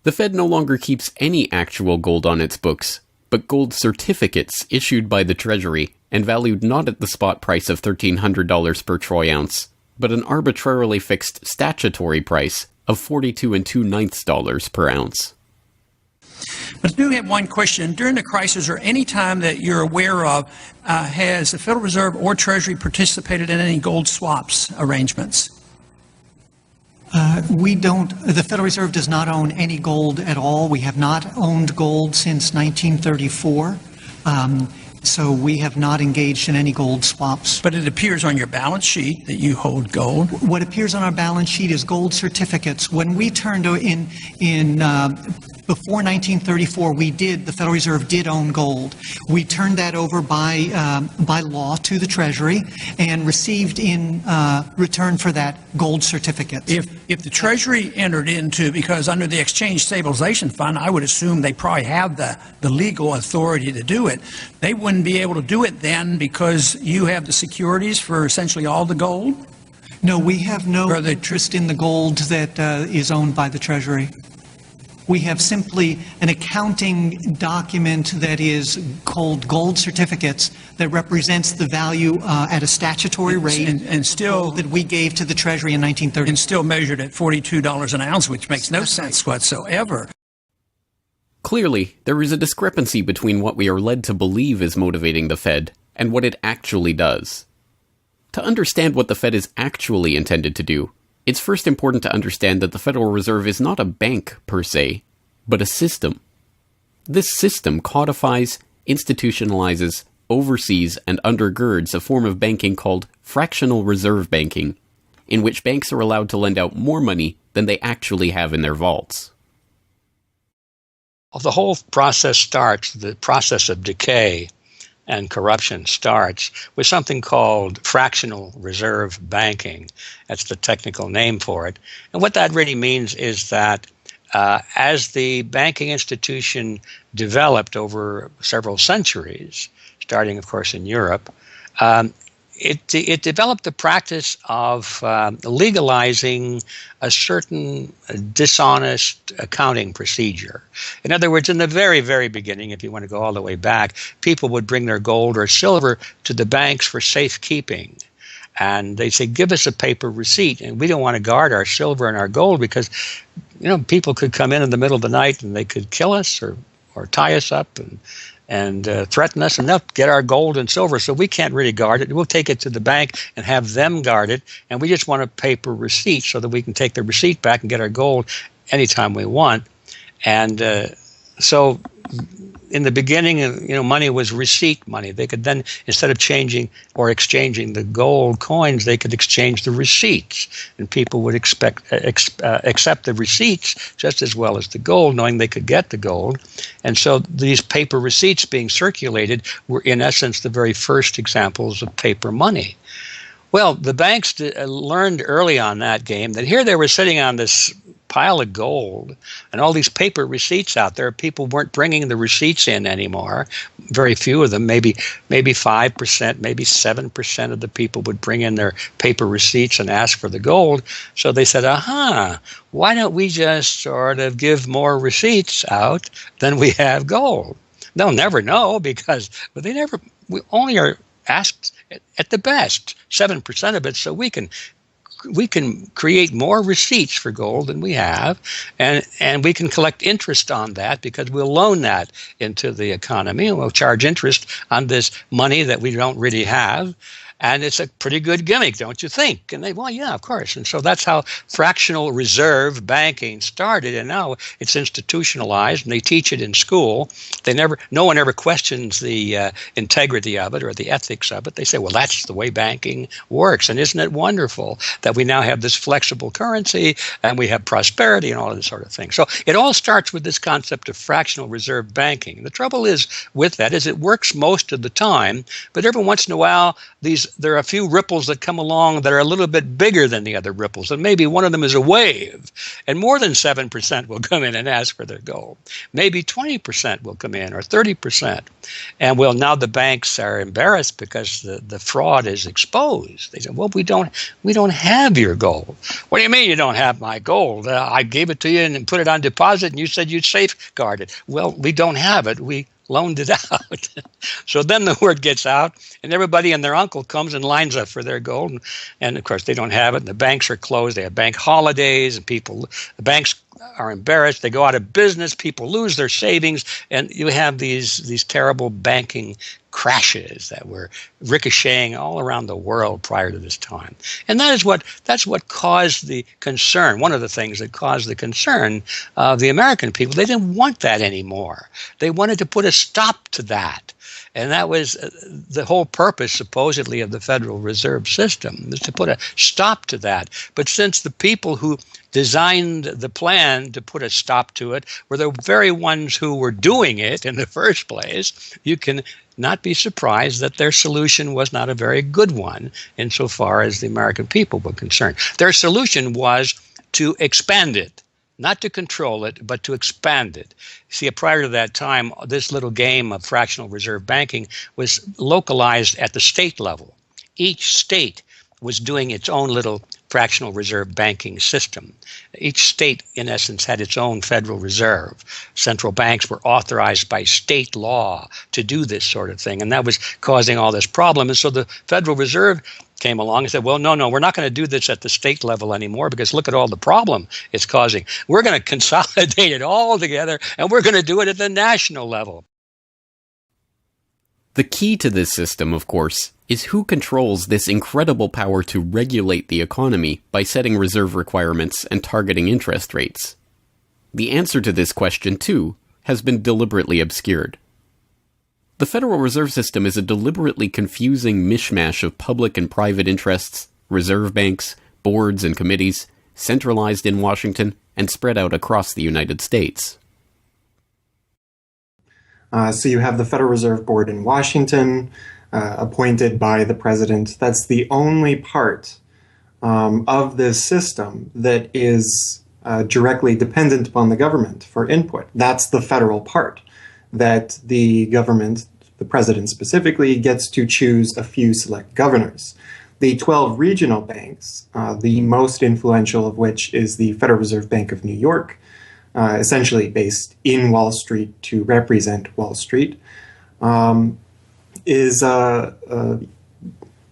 Speaker 5: The Fed no longer keeps any actual gold on its books, but gold certificates issued by the Treasury and valued not at the spot price of $1,300 per troy ounce, but an arbitrarily fixed statutory price of $42 2/9 per ounce.
Speaker 19: But I do have one question. During the crisis, or any time that you're aware of, has the Federal Reserve or Treasury participated in any gold swaps arrangements?
Speaker 4: We don't. The Federal Reserve does not own any gold at all. We have not owned gold since 1934. So we have not engaged in any gold swaps.
Speaker 19: But it appears on your balance sheet that you hold gold.
Speaker 4: What appears on our balance sheet is gold certificates. When we turned before 1934, the Federal Reserve did own gold. We turned that over by law to the Treasury and received in return for that gold certificate.
Speaker 19: If the Treasury entered into, because under the Exchange Stabilization Fund, I would assume they probably have the legal authority to do it. They wouldn't be able to do it then because you have the securities for essentially all the gold?
Speaker 4: No, we have no interest in the gold that is owned by the Treasury. We have simply an accounting document that is called gold certificates that represents the value at a statutory rate
Speaker 19: and still
Speaker 4: that we gave to the Treasury in 1930.
Speaker 19: And still measured at $42 an ounce, which makes no sense whatsoever.
Speaker 5: Clearly, there is a discrepancy between what we are led to believe is motivating the Fed and what it actually does. To understand what the Fed is actually intended to do, it's first important to understand that the Federal Reserve is not a bank per se, but a system. This system codifies, institutionalizes, oversees, and undergirds a form of banking called fractional reserve banking, in which banks are allowed to lend out more money than they actually have in their vaults.
Speaker 14: The whole process starts, the process of decay and corruption starts with something called fractional reserve banking. That's the technical name for it. And what that really means is that as the banking institution developed over several centuries, starting, of course, in Europe, it developed the practice of legalizing a certain dishonest accounting procedure. In other words, in the very, very beginning, if you want to go all the way back, people would bring their gold or silver to the banks for safekeeping. And they'd say, give us a paper receipt. And we don't want to guard our silver and our gold because, people could come in the middle of the night and they could kill us or tie us up and threaten us, and they'll get our gold and silver, so we can't really guard it. We'll take it to the bank and have them guard it, and we just want a paper receipt so that we can take the receipt back and get our gold anytime we want. And so in the beginning, money was receipt money. They could then, instead of changing or exchanging the gold coins, they could exchange the receipts, and people would accept the receipts just as well as the gold, knowing they could get the gold. And so these paper receipts being circulated were, in essence, the very first examples of paper money. Well, the banks learned early on that game that here they were sitting on this pile of gold and all these paper receipts out there. People weren't bringing the receipts in anymore. Very few of them, maybe 5%, maybe 7% of the people would bring in their paper receipts and ask for the gold. So they said, why don't we just sort of give more receipts out than we have gold? They'll never know because we only are asked at the best 7% of it, so we can create more receipts for gold than we have, and we can collect interest on that because we'll loan that into the economy and we'll charge interest on this money that we don't really have. And it's a pretty good gimmick, don't you think? And they, well, yeah, of course. And so that's how fractional reserve banking started. And now it's institutionalized, and they teach it in school. No one ever questions the integrity of it or the ethics of it. They say, well, that's the way banking works. And isn't it wonderful that we now have this flexible currency and we have prosperity and all of this sort of thing? So it all starts with this concept of fractional reserve banking. The trouble is with that is it works most of the time, but every once in a while, there are a few ripples that come along that are a little bit bigger than the other ripples, and maybe one of them is a wave, and more than 7% will come in and ask for their gold. Maybe 20% will come in, or 30%. And well, now the banks are embarrassed because the fraud is exposed. They say, well, we don't have your gold. What do you mean you don't have my gold? I gave it to you and put it on deposit, and you said you'd safeguard it. Well, we don't have it. We loaned it out. So then the word gets out, and everybody and their uncle comes and lines up for their gold. And of course, they don't have it, and the banks are closed. They have bank holidays, and the banks are embarrassed. They go out of business. People lose their savings, and you have these terrible banking crashes that were ricocheting all around the world prior to this time. And that's what caused the concern. One of the things that caused the concern of the American people, they didn't want that anymore. They wanted to put a stop to that. And that was the whole purpose, supposedly, of the Federal Reserve System, was to put a stop to that. But since the people who designed the plan to put a stop to it were the very ones who were doing it in the first place, you can not be surprised that their solution was not a very good one insofar as the American people were concerned. Their solution was to expand it. Not to control it, but to expand it. See, prior to that time, this little game of fractional reserve banking was localized at the state level. Each state was doing its own little fractional reserve banking system. Each state, in essence, had its own Federal Reserve. Central banks were authorized by state law to do this sort of thing, and that was causing all this problem. And so the Federal Reserve came along and said, well, no, we're not going to do this at the state level anymore because look at all the problem it's causing. We're going to consolidate it all together, and we're going to do it at the national level.
Speaker 5: The key to this system, of course, is who controls this incredible power to regulate the economy by setting reserve requirements and targeting interest rates. The answer to this question, too, has been deliberately obscured. The Federal Reserve System is a deliberately confusing mishmash of public and private interests, reserve banks, boards and committees, centralized in Washington and spread out across the United States.
Speaker 15: So you have the Federal Reserve Board in Washington, appointed by the president. That's the only part of this system that is directly dependent upon the government for input. That's the federal part, that the government, the president specifically, gets to choose a few select governors. The 12 regional banks, the most influential of which is the Federal Reserve Bank of New York, essentially based in Wall Street to represent Wall Street, is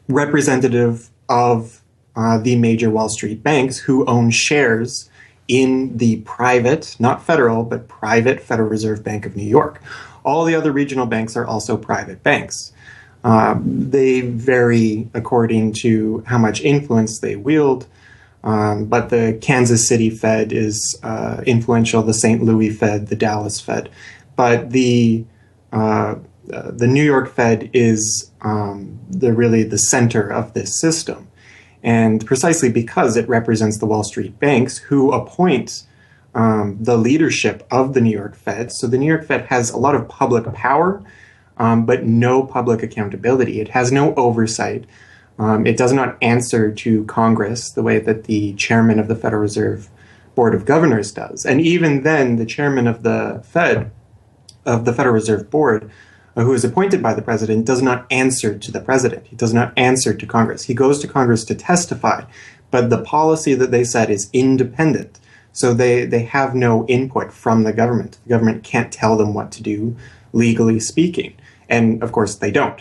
Speaker 15: representative of the major Wall Street banks who own shares in the private, not federal, but private Federal Reserve Bank of New York. All the other regional banks are also private banks. They vary according to how much influence they wield, but the Kansas City Fed is influential, the St. Louis Fed, the Dallas Fed. But the New York Fed is really the center of this system. And precisely because it represents the Wall Street banks who appoint the leadership of the New York Fed. So the New York Fed has a lot of public power, but no public accountability. It has no oversight. It does not answer to Congress the way that the chairman of the Federal Reserve Board of Governors does. And even then, the chairman of the Federal Reserve Board, who is appointed by the president, does not answer to the president. He does not answer to Congress. He goes to Congress to testify, but the policy that they set is independent. So they have no input from the government. The government can't tell them what to do, legally speaking. And of course, they don't.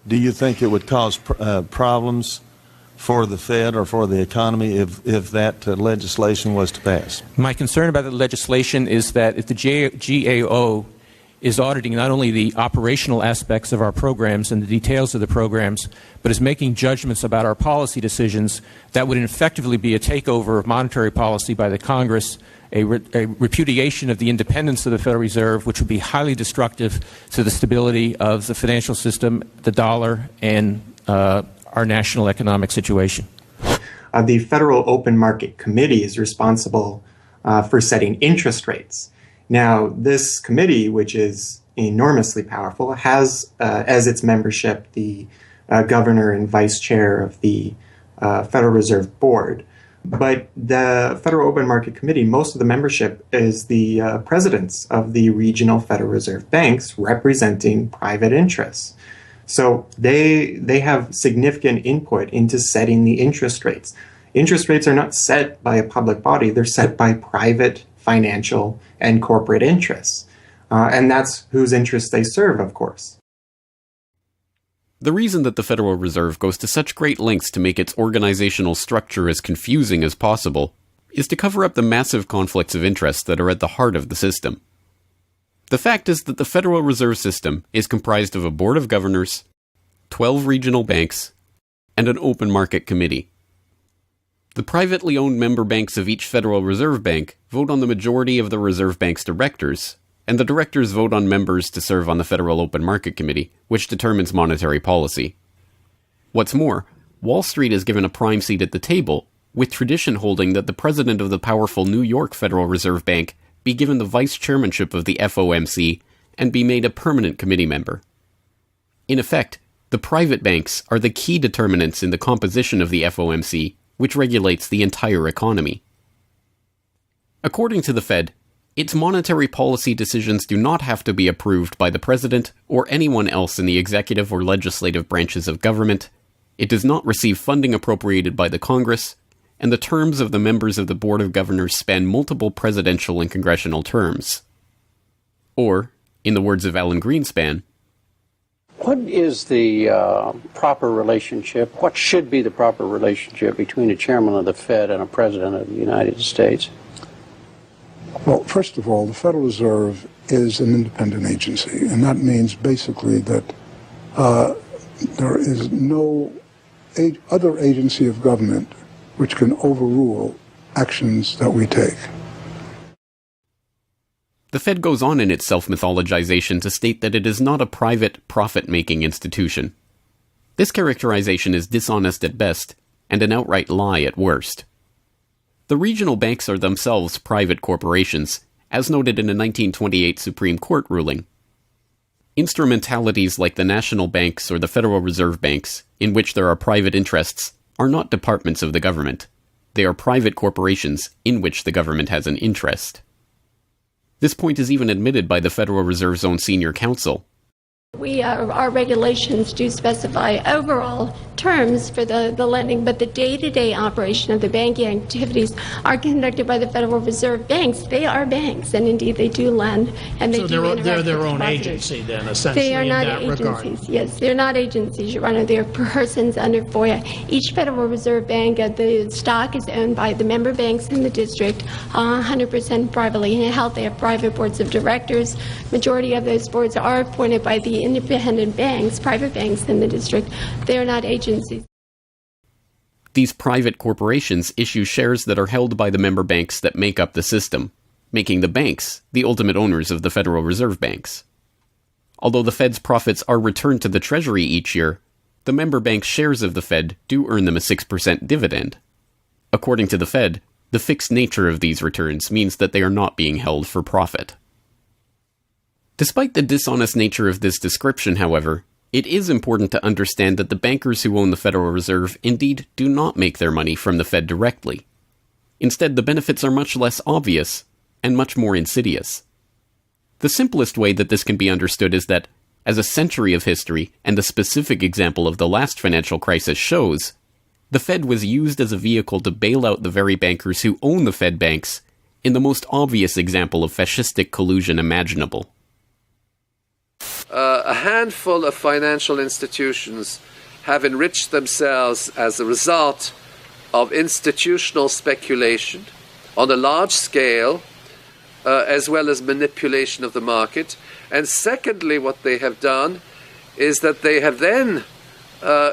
Speaker 20: Do you think it would cause problems for the Fed or for the economy if that legislation was to pass?
Speaker 3: My concern about the legislation is that if the GAO is auditing not only the operational aspects of our programs and the details of the programs, but is making judgments about our policy decisions that would effectively be a takeover of monetary policy by the Congress, a repudiation of the independence of the Federal Reserve, which would be highly destructive to the stability of the financial system, the dollar, and our national economic situation.
Speaker 15: The Federal Open Market Committee is responsible for setting interest rates. Now, this committee, which is enormously powerful, has as its membership the governor and vice chair of the Federal Reserve Board. But the Federal Open Market Committee, most of the membership is the presidents of the regional Federal Reserve banks representing private interests. So they have significant input into setting the interest rates. Interest rates are not set by a public body, they're set by private financial and corporate interests. And that's whose interests they serve, of course.
Speaker 5: The reason that the Federal Reserve goes to such great lengths to make its organizational structure as confusing as possible is to cover up the massive conflicts of interest that are at the heart of the system. The fact is that the Federal Reserve System is comprised of a board of governors, 12 regional banks, and an open market committee. The privately owned member banks of each Federal Reserve Bank vote on the majority of the Reserve Bank's directors, and the directors vote on members to serve on the Federal Open Market Committee, which determines monetary policy. What's more, Wall Street is given a prime seat at the table, with tradition holding that the president of the powerful New York Federal Reserve Bank be given the vice chairmanship of the FOMC and be made a permanent committee member. In effect, the private banks are the key determinants in the composition of the FOMC, which regulates the entire economy. According to the Fed, its monetary policy decisions do not have to be approved by the president or anyone else in the executive or legislative branches of government. It does not receive funding appropriated by the Congress, and the terms of the members of the Board of Governors span multiple presidential and congressional terms. Or, in the words of Alan Greenspan,
Speaker 21: what is the proper relationship, what should be the proper relationship between a chairman of the Fed and a president of the United States?
Speaker 2: Well, first of all, the Federal Reserve is an independent agency, and that means basically that there is no other agency of government which can overrule actions that we take.
Speaker 5: The Fed goes on in its self-mythologization to state that it is not a private, profit-making institution. This characterization is dishonest at best, and an outright lie at worst. The regional banks are themselves private corporations, as noted in a 1928 Supreme Court ruling. Instrumentalities like the national banks or the Federal Reserve Banks, in which there are private interests, are not departments of the government. They are private corporations in which the government has an interest. This point is even admitted by the Federal Reserve's own senior counsel.
Speaker 22: Our regulations do specify overall terms for the lending, but the day-to-day operation of the banking activities are conducted by the Federal Reserve banks. They are banks, and indeed they do lend, and they do interact
Speaker 19: they're their
Speaker 22: with
Speaker 19: own
Speaker 22: depositors.
Speaker 19: agency, then, essentially,
Speaker 22: they are not
Speaker 19: in that
Speaker 22: agencies.
Speaker 19: regard.
Speaker 22: Yes, they're not agencies, Your Honor. They're persons under FOIA. Each Federal Reserve Bank, the stock is owned by the member banks in the district, 100% privately held. They have private boards of directors. Majority of those boards are appointed by the independent banks, private banks in the district. They are not agencies.
Speaker 5: These private corporations issue shares that are held by the member banks that make up the system, making the banks the ultimate owners of the Federal Reserve Banks. Although the Fed's profits are returned to the Treasury each year, the member banks' shares of the Fed do earn them a 6% dividend. According to the Fed, the fixed nature of these returns means that they are not being held for profit. Despite the dishonest nature of this description, however, it is important to understand that the bankers who own the Federal Reserve indeed do not make their money from the Fed directly. Instead, the benefits are much less obvious and much more insidious. The simplest way that this can be understood is that, as a century of history and the specific example of the last financial crisis shows, the Fed was used as a vehicle to bail out the very bankers who own the Fed banks in the most obvious example of fascistic collusion imaginable.
Speaker 23: A handful of financial institutions have enriched themselves as a result of institutional speculation on a large scale as well as manipulation of the market. And secondly, what they have done is that they have then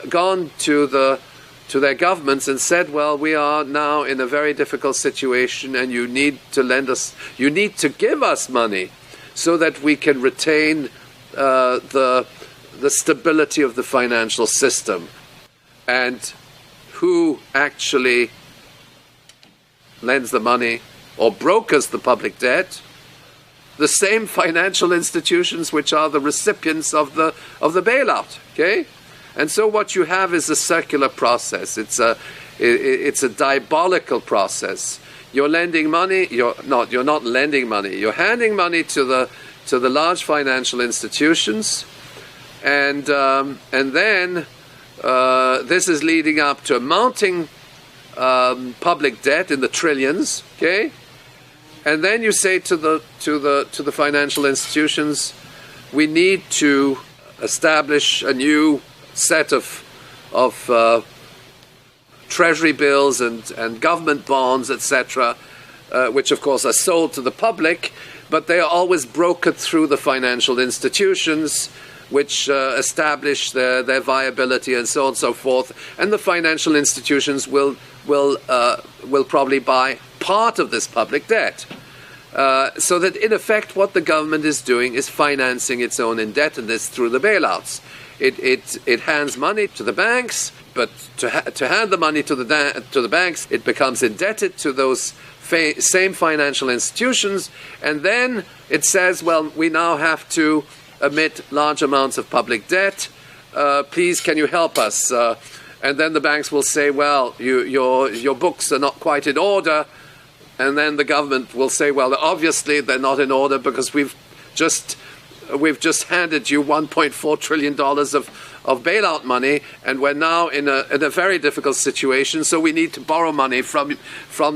Speaker 23: gone to their governments and said, well, we are now in a very difficult situation and you need to give us money so that we can retain the stability of the financial system. And who actually lends the money or brokers the public debt? The same financial institutions which are the recipients of the bailout. Okay, and so what you have is a circular process. It's a diabolical process. You're lending money. You're not lending money. You're handing money to the large financial institutions, and then this is leading up to a mounting public debt in the trillions. Okay. And then you say to the financial institutions, we need to establish a new set of treasury bills and government bonds, etc., which of course are sold to the public, but they are always brokered through the financial institutions, which establish their viability and so on and so forth. And the financial institutions will probably buy part of this public debt. So that in effect what the government is doing is financing its own indebtedness through the bailouts. It hands money to the banks, but to hand the money to the banks, it becomes indebted to those same financial institutions, and then it says, well, we now have to emit large amounts of public debt. Please, can you help us? And then the banks will say, well, your books are not quite in order. And then the government will say, well, obviously they're not in order because we've just handed you $1.4 trillion of bailout money, and we're now in a very difficult situation, so we need to borrow money from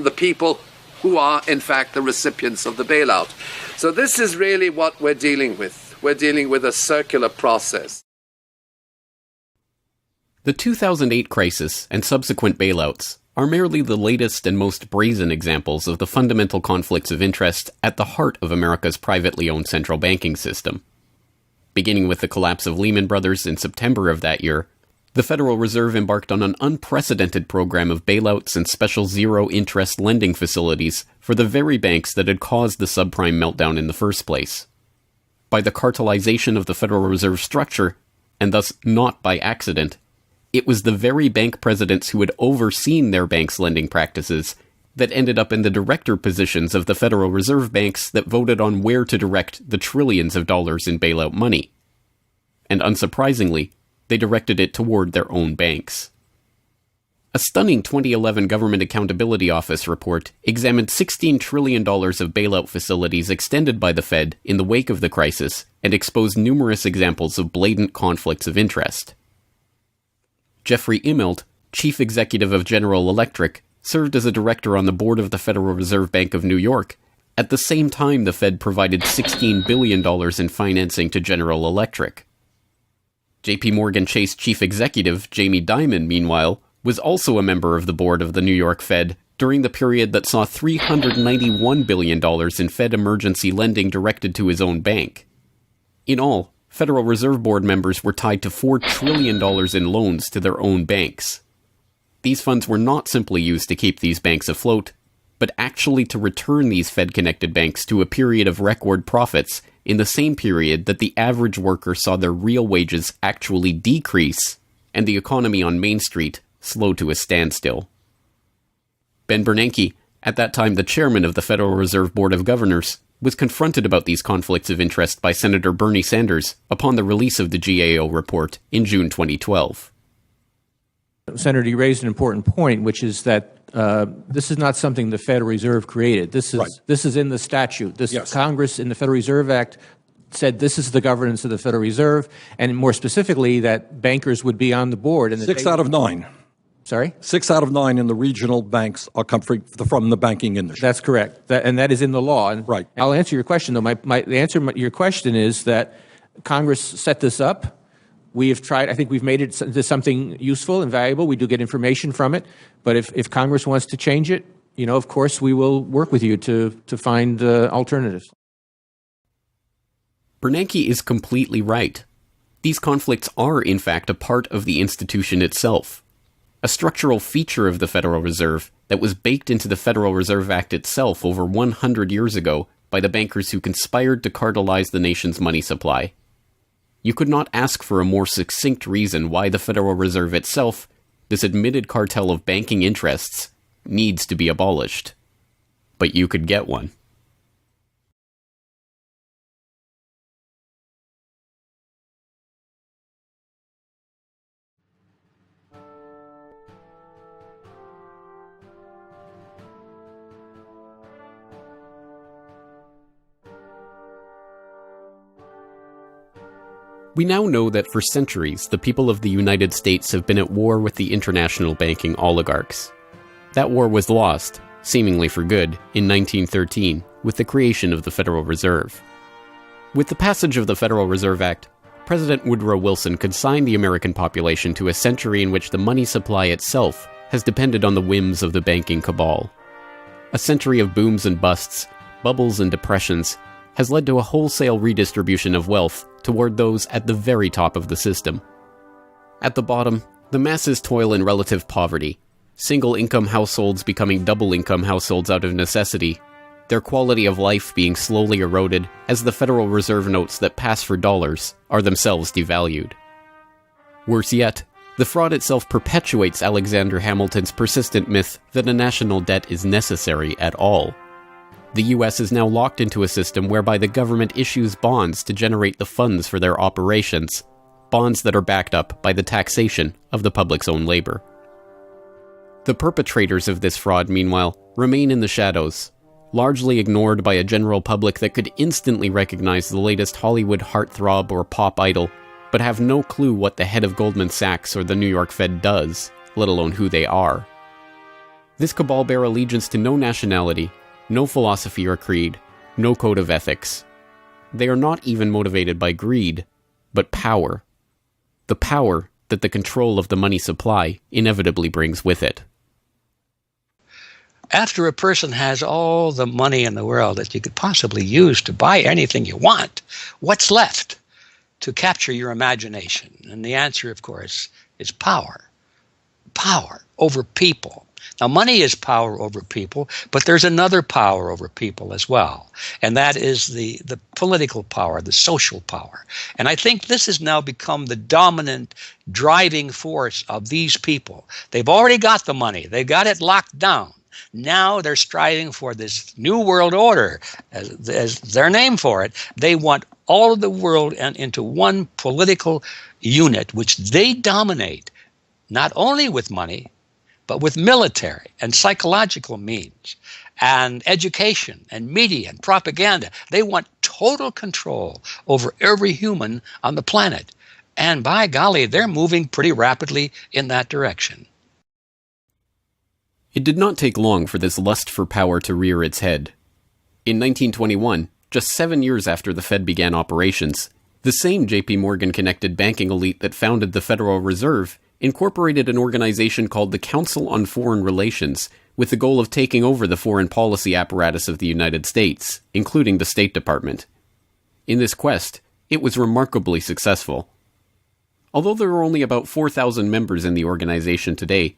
Speaker 23: the people who are, in fact, the recipients of the bailout. So this is really what we're dealing with. We're dealing with a circular process.
Speaker 5: The 2008 crisis and subsequent bailouts are merely the latest and most brazen examples of the fundamental conflicts of interest at the heart of America's privately owned central banking system. Beginning with the collapse of Lehman Brothers in September of that year, the Federal Reserve embarked on an unprecedented program of bailouts and special zero-interest lending facilities for the very banks that had caused the subprime meltdown in the first place. By the cartelization of the Federal Reserve structure, and thus not by accident, it was the very bank presidents who had overseen their banks' lending practices that ended up in the director positions of the Federal Reserve banks that voted on where to direct the trillions of dollars in bailout money. And unsurprisingly, they directed it toward their own banks. A stunning 2011 Government Accountability Office report examined $16 trillion of bailout facilities extended by the Fed in the wake of the crisis and exposed numerous examples of blatant conflicts of interest. Jeffrey Immelt, chief executive of General Electric, served as a director on the board of the Federal Reserve Bank of New York. At the same time, the Fed provided $16 billion in financing to General Electric. J.P. Morgan Chase chief executive Jamie Dimon, meanwhile, was also a member of the board of the New York Fed during the period that saw $391 billion in Fed emergency lending directed to his own bank. In all, Federal Reserve Board members were tied to $4 trillion in loans to their own banks. These funds were not simply used to keep these banks afloat, but actually to return these Fed-connected banks to a period of record profits in the same period that the average worker saw their real wages actually decrease and the economy on Main Street slow to a standstill. Ben Bernanke, at that time the chairman of the Federal Reserve Board of Governors, was confronted about these conflicts of interest by Senator Bernie Sanders upon the release of the GAO report in June 2012.
Speaker 3: Senator, you raised an important point, which is that this is not something the Federal Reserve created. This is in the statute. Congress in the Federal Reserve Act said this is the governance of the Federal Reserve, and more specifically that bankers would be on the board. And
Speaker 6: 6 out of 9.
Speaker 3: Sorry?
Speaker 6: 6 out of 9 in the regional banks are come from the banking industry.
Speaker 3: That's correct. And that is in the law. And
Speaker 6: right.
Speaker 3: I'll answer your question, though. The answer to your question is that Congress set this up. We have tried. I think we've made it into something useful and valuable. We do get information from it. But if Congress wants to change it, of course, we will work with you to find alternatives.
Speaker 5: Bernanke is completely right. These conflicts are, in fact, a part of the institution itself. A structural feature of the Federal Reserve that was baked into the Federal Reserve Act itself over 100 years ago by the bankers who conspired to cartelize the nation's money supply. You could not ask for a more succinct reason why the Federal Reserve itself, this admitted cartel of banking interests, needs to be abolished. But you could get one. We now know that for centuries, the people of the United States have been at war with the international banking oligarchs. That war was lost, seemingly for good, in 1913, with the creation of the Federal Reserve. With the passage of the Federal Reserve Act, President Woodrow Wilson consigned the American population to a century in which the money supply itself has depended on the whims of the banking cabal. A century of booms and busts, bubbles and depressions, has led to a wholesale redistribution of wealth toward those at the very top of the system. At the bottom, the masses toil in relative poverty, single-income households becoming double-income households out of necessity, their quality of life being slowly eroded as the Federal Reserve notes that pass for dollars are themselves devalued. Worse yet, the fraud itself perpetuates Alexander Hamilton's persistent myth that a national debt is necessary at all. The US is now locked into a system whereby the government issues bonds to generate the funds for their operations, bonds that are backed up by the taxation of the public's own labor. The perpetrators of this fraud, meanwhile, remain in the shadows, largely ignored by a general public that could instantly recognize the latest Hollywood heartthrob or pop idol, but have no clue what the head of Goldman Sachs or the New York Fed does, let alone who they are. This cabal bear allegiance to no nationality, no philosophy or creed, no code of ethics. They are not even motivated by greed, but power. The power that the control of the money supply inevitably brings with it.
Speaker 14: After a person has all the money in the world that you could possibly use to buy anything you want, what's left to capture your imagination? And the answer, of course, is power. Power over people. Now, money is power over people, but there's another power over people as well, and that is the political power, the social power. And I think this has now become the dominant driving force of these people. They've already got the money. They've got it locked down. Now they're striving for this new world order, as their name for it. They want all of the world into one political unit, which they dominate, not only with money, but with military and psychological means and education and media and propaganda. They want total control over every human on the planet. And by golly, they're moving pretty rapidly in that direction.
Speaker 5: It did not take long for this lust for power to rear its head. In 1921, just 7 years after the Fed began operations, the same J.P. Morgan-connected banking elite that founded the Federal Reserve incorporated an organization called the Council on Foreign Relations with the goal of taking over the foreign policy apparatus of the United States, including the State Department. In this quest, it was remarkably successful. Although there are only about 4,000 members in the organization today,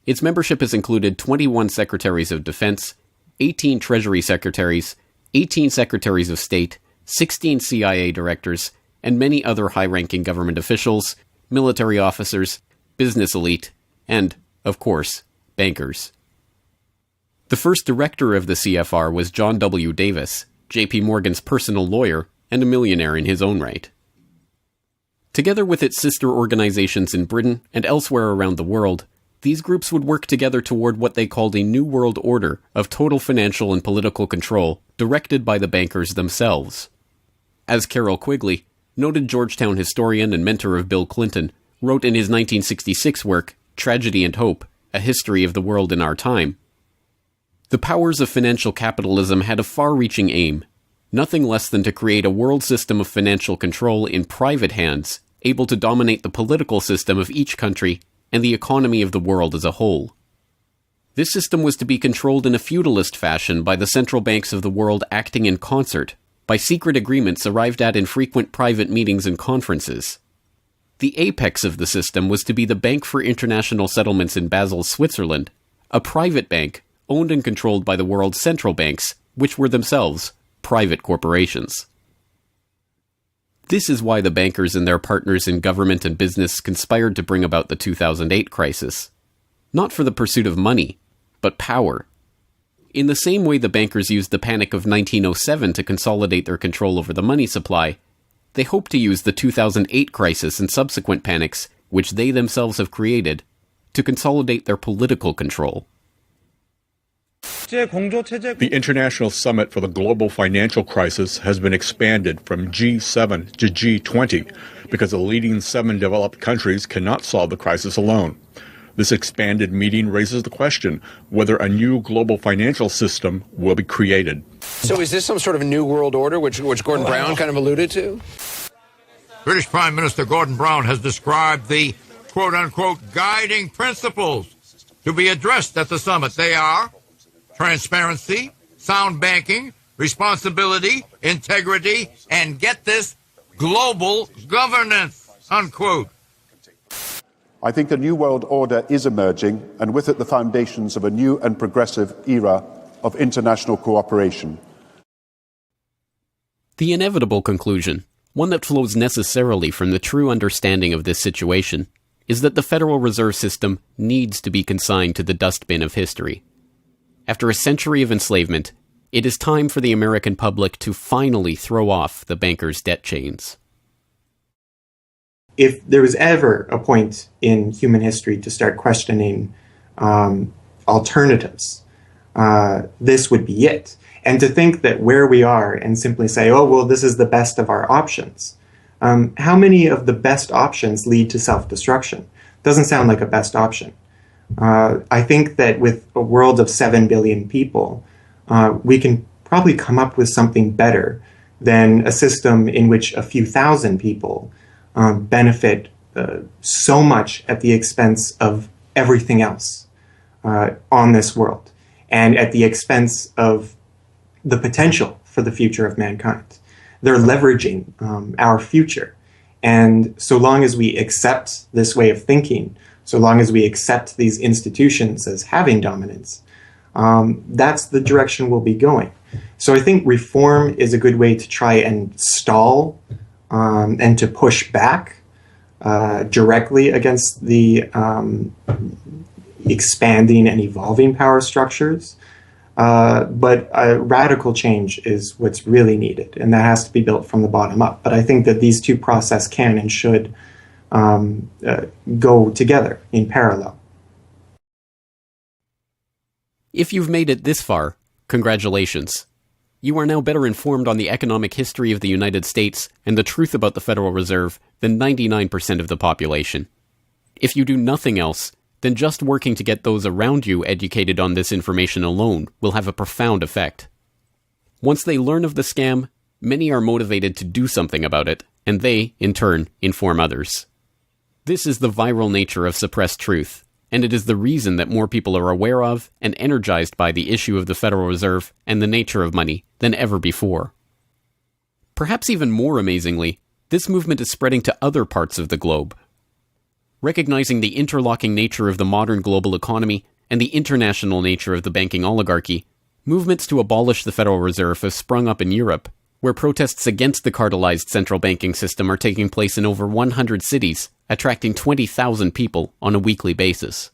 Speaker 5: its membership has included 21 Secretaries of Defense, 18 Treasury Secretaries, 18 Secretaries of State, 16 CIA directors, and many other high-ranking government officials, military officers, business elite, and, of course, bankers. The first director of the CFR was John W. Davis, J.P. Morgan's personal lawyer and a millionaire in his own right. Together with its sister organizations in Britain and elsewhere around the world, these groups would work together toward what they called a New World Order of total financial and political control directed by the bankers themselves. As Carroll Quigley, noted Georgetown historian and mentor of Bill Clinton, wrote in his 1966 work, Tragedy and Hope, A History of the World in Our Time, the powers of financial capitalism had a far-reaching aim, nothing less than to create a world system of financial control in private hands, able to dominate the political system of each country and the economy of the world as a whole. This system was to be controlled in a feudalist fashion by the central banks of the world acting in concert, by secret agreements arrived at in frequent private meetings and conferences. The apex of the system was to be the Bank for International Settlements in Basel, Switzerland, a private bank owned and controlled by the world's central banks, which were themselves private corporations. This is why the bankers and their partners in government and business conspired to bring about the 2008 crisis. Not for the pursuit of money, but power. In the same way the bankers used the panic of 1907 to consolidate their control over the money supply, they hope to use the 2008 crisis and subsequent panics, which they themselves have created, to consolidate their political control.
Speaker 7: The International Summit for the Global Financial Crisis has been expanded from G7 to G20 because the leading 7 developed countries cannot solve the crisis alone. This expanded meeting raises the question whether a new global financial system will be created.
Speaker 8: So is this some sort of new world order, which Gordon Brown kind of alluded to?
Speaker 9: British Prime Minister Gordon Brown has described the quote-unquote guiding principles to be addressed at the summit. They are transparency, sound banking, responsibility, integrity, and get this, global governance, unquote.
Speaker 24: I think a new world order is emerging, and with it the foundations of a new and progressive era of international cooperation.
Speaker 5: The inevitable conclusion, one that flows necessarily from the true understanding of this situation, is that the Federal Reserve System needs to be consigned to the dustbin of history. After a century of enslavement, it is time for the American public to finally throw off the bankers' debt chains.
Speaker 15: If there was ever a point in human history to start questioning alternatives, this would be it. And to think that where we are and simply say, oh, well, this is the best of our options. How many of the best options lead to self-destruction? Doesn't sound like a best option. I think that with a world of 7 billion people, we can probably come up with something better than a system in which a few thousand people benefit so much at the expense of everything else on this world, and at the expense of the potential for the future of mankind. They're leveraging our future. And so long as we accept this way of thinking, so long as we accept these institutions as having dominance, that's the direction we'll be going. So I think reform is a good way to try and stall and to push back directly against the expanding and evolving power structures. But a radical change is what's really needed, and that has to be built from the bottom up. But I think that these two processes can and should go together in parallel.
Speaker 5: If you've made it this far, congratulations. You are now better informed on the economic history of the United States and the truth about the Federal Reserve than 99% of the population. If you do nothing else, then just working to get those around you educated on this information alone will have a profound effect. Once they learn of the scam, many are motivated to do something about it, and they, in turn, inform others. This is the viral nature of suppressed truth, and it is the reason that more people are aware of and energized by the issue of the Federal Reserve and the nature of money than ever before. Perhaps even more amazingly, this movement is spreading to other parts of the globe. Recognizing the interlocking nature of the modern global economy and the international nature of the banking oligarchy, movements to abolish the Federal Reserve have sprung up in Europe, where protests against the cartelized central banking system are taking place in over 100 cities, attracting 20,000 people on a weekly basis.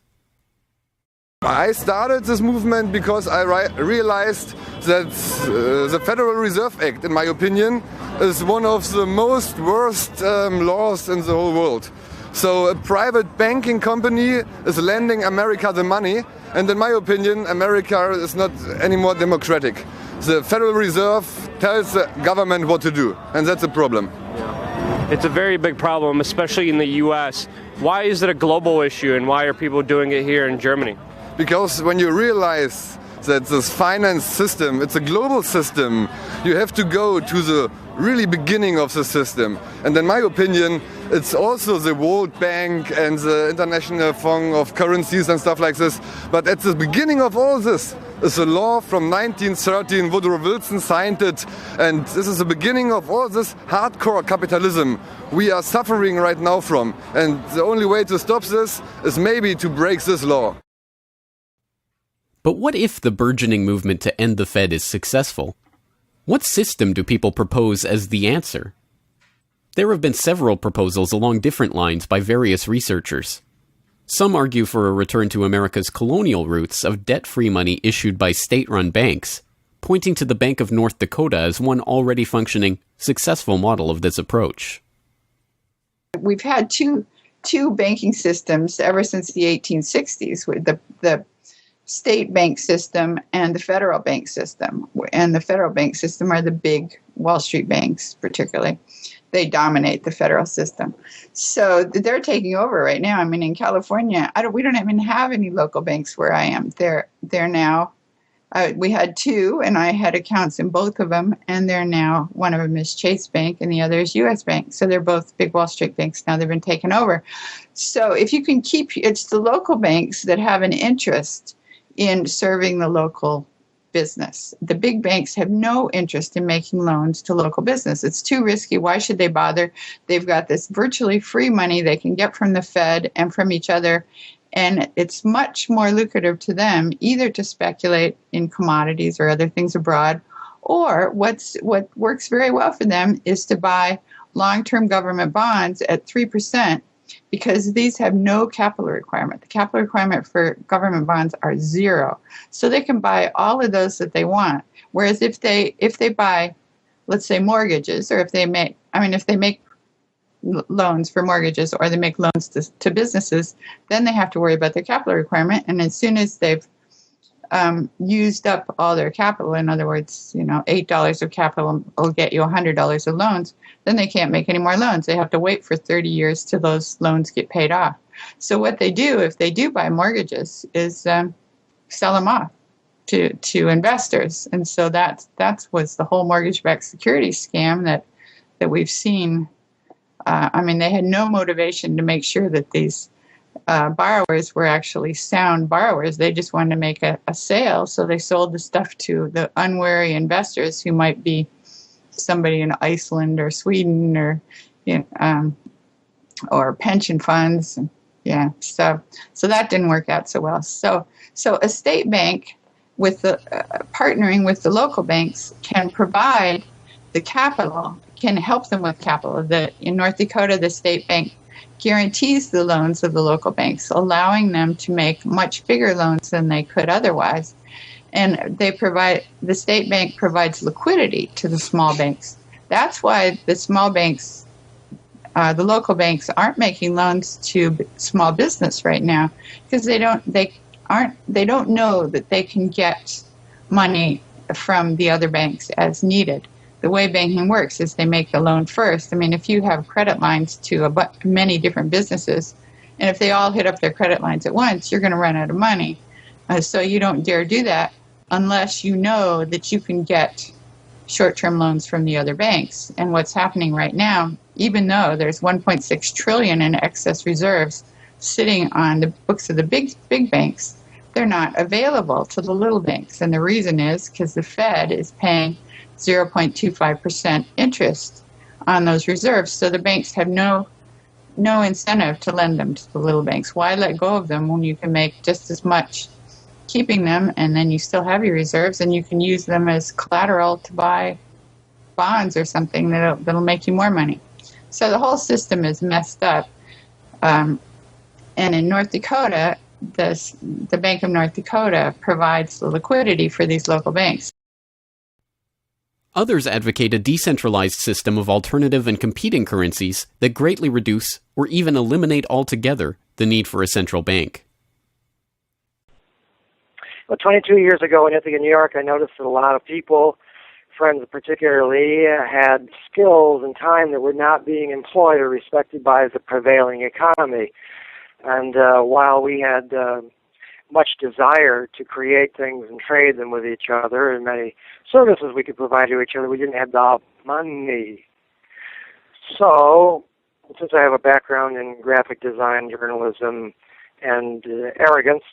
Speaker 25: I started this movement because I realized that the Federal Reserve Act, in my opinion, is one of the most worst laws in the whole world. So a private banking company is lending America the money, and in my opinion, America is not any more democratic. The Federal Reserve tells the government what to do, and that's a problem.
Speaker 26: It's a very big problem, especially in the US. Why is it a global issue, and why are people doing it here in Germany?
Speaker 25: Because when you realize that this finance system, it's a global system, you have to go to the really beginning of the system. And in my opinion, it's also the World Bank and the International Fund of Currencies and stuff like this. But at the beginning of all this is a law from 1913. Woodrow Wilson signed it. And this is the beginning of all this hardcore capitalism we are suffering right now from. And the only way to stop this is maybe to break this law.
Speaker 5: But what if the burgeoning movement to end the Fed is successful? What system do people propose as the answer? There have been several proposals along different lines by various researchers. Some argue for a return to America's colonial roots of debt-free money issued by state-run banks, pointing to the Bank of North Dakota as one already functioning, successful model of this approach.
Speaker 1: We've had two banking systems ever since the 1860s, with the state bank system and the federal bank system. And the federal bank system are the big Wall Street banks, particularly. They dominate the federal system. So they're taking over right now. I mean, in California, we don't even have any local banks where I am. They're now, we had two, and I had accounts in both of them, and they're now, one of them is Chase Bank, and the other is U.S. Bank. So they're both big Wall Street banks now. They've been taken over. So if you can it's the local banks that have an interest in serving the local business. The big banks have no interest in making loans to local business. It's too risky. Why should they bother? They've got this virtually free money they can get from the Fed and from each other, and it's much more lucrative to them either to speculate in commodities or other things abroad, or what works very well for them is to buy long-term government bonds at 3%, because these have no capital requirement. The capital requirement for government bonds are zero. So they can buy all of those that they want. Whereas if they buy, let's say, mortgages, or if they make loans for mortgages, or they make loans to businesses, then they have to worry about their capital requirement. And as soon as they've used up all their capital, in other words, $8 of capital will get you $100 of loans, then they can't make any more loans. They have to wait for 30 years till those loans get paid off. So what they do, if they do buy mortgages, is sell them off to investors. And so that was the whole mortgage-backed securities scam that we've seen. They had no motivation to make sure that these borrowers were actually sound borrowers. They just wanted to make a sale, so they sold the stuff to the unwary investors who might be somebody in Iceland or Sweden or pension funds. Yeah, so that didn't work out so well. So a state bank with the partnering with the local banks can provide the capital, can help them with capital. In North Dakota, the state bank guarantees the loans of the local banks, allowing them to make much bigger loans than they could otherwise. And the state bank provides liquidity to the small banks. That's why the small banks, the local banks, aren't making loans to small business right now, because they don't know that they can get money from the other banks as needed. The way banking works is they make the loan first. If you have credit lines to many different businesses, and if they all hit up their credit lines at once, you're going to run out of money. So you don't dare do that unless you know that you can get short-term loans from the other banks. And what's happening right now, even though there's $1.6 trillion in excess reserves sitting on the books of the big banks, they're not available to the little banks. And the reason is because the Fed is paying 0.25% interest on those reserves. So the banks have no incentive to lend them to the little banks. Why let go of them when you can make just as much keeping them, and then you still have your reserves, and you can use them as collateral to buy bonds or something that'll make you more money. So the whole system is messed up. And in North Dakota, the Bank of North Dakota provides the liquidity for these local banks.
Speaker 5: Others advocate a decentralized system of alternative and competing currencies that greatly reduce or even eliminate altogether the need for a central bank.
Speaker 10: Well, 22 years ago in Ithaca, New York, I noticed that a lot of people, friends particularly, had skills and time that were not being employed or respected by the prevailing economy. And while we had much desire to create things and trade them with each other, and many services we could provide to each other. We didn't have the money. So, since I have a background in graphic design, journalism, and arrogance,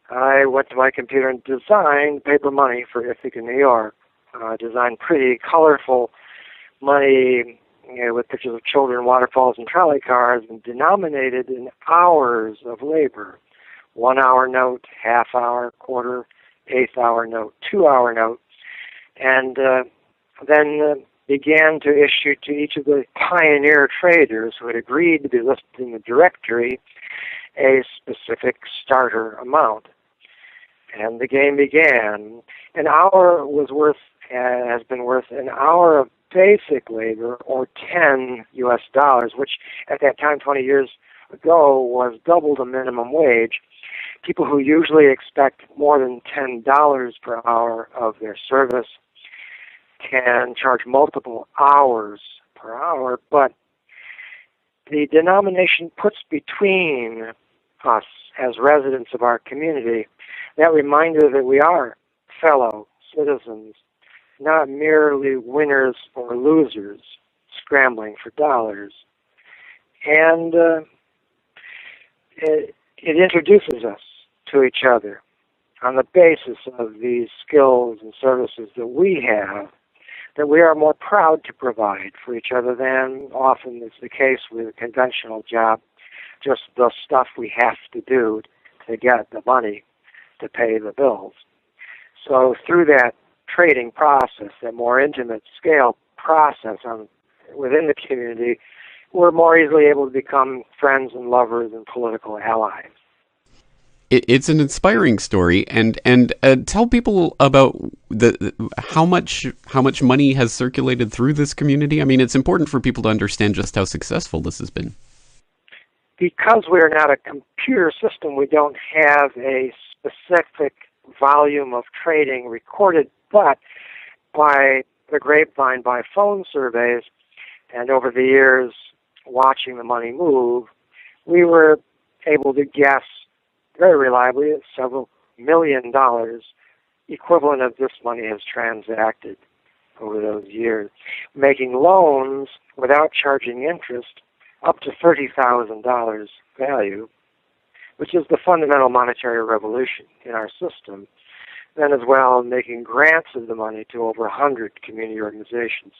Speaker 10: I went to my computer and designed paper money for Ithaca, New York. Designed pretty colorful money, with pictures of children, waterfalls, and trolley cars, and denominated in hours of labor. 1 hour note, half hour, quarter, eighth hour note, 2 hour note, and then began to issue to each of the pioneer traders who had agreed to be listed in the directory a specific starter amount. And the game began. An hour has been worth an hour of basic labor, or $10 US, which at that time, 20 years ago, was double the minimum wage. People who usually expect more than $10 per hour of their service can charge multiple hours per hour, but the denomination puts between us as residents of our community that reminder that we are fellow citizens, not merely winners or losers scrambling for dollars. And it introduces us to each other on the basis of these skills and services that we have, that we are more proud to provide for each other than often is the case with a conventional job, just the stuff we have to do to get the money to pay the bills. So through that trading process, that more intimate scale process within the community, we're more easily able to become friends and lovers and political allies.
Speaker 5: It's an inspiring story, and tell people about how much money has circulated through this community. I mean, it's important for people to understand just how successful this has been.
Speaker 10: Because we're not a computer system, we don't have a specific volume of trading recorded, but by the grapevine, by phone surveys, and over the years watching the money move, we were able to guess very reliably at several $1 million equivalent of this money has transacted over those years, making loans without charging interest up to $30,000 value, which is the fundamental monetary revolution in our system. Then as well, making grants of the money to over 100 community organizations.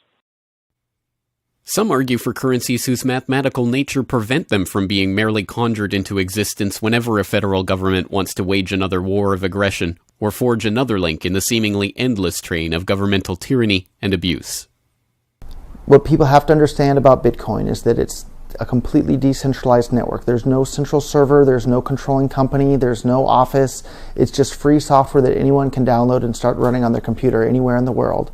Speaker 5: Some argue for currencies whose mathematical nature prevent them from being merely conjured into existence whenever a federal government wants to wage another war of aggression or forge another link in the seemingly endless train of governmental tyranny and abuse.
Speaker 11: What people have to understand about Bitcoin is that it's a completely decentralized network. There's no central server, there's no controlling company, there's no office. It's just free software that anyone can download and start running on their computer anywhere in the world.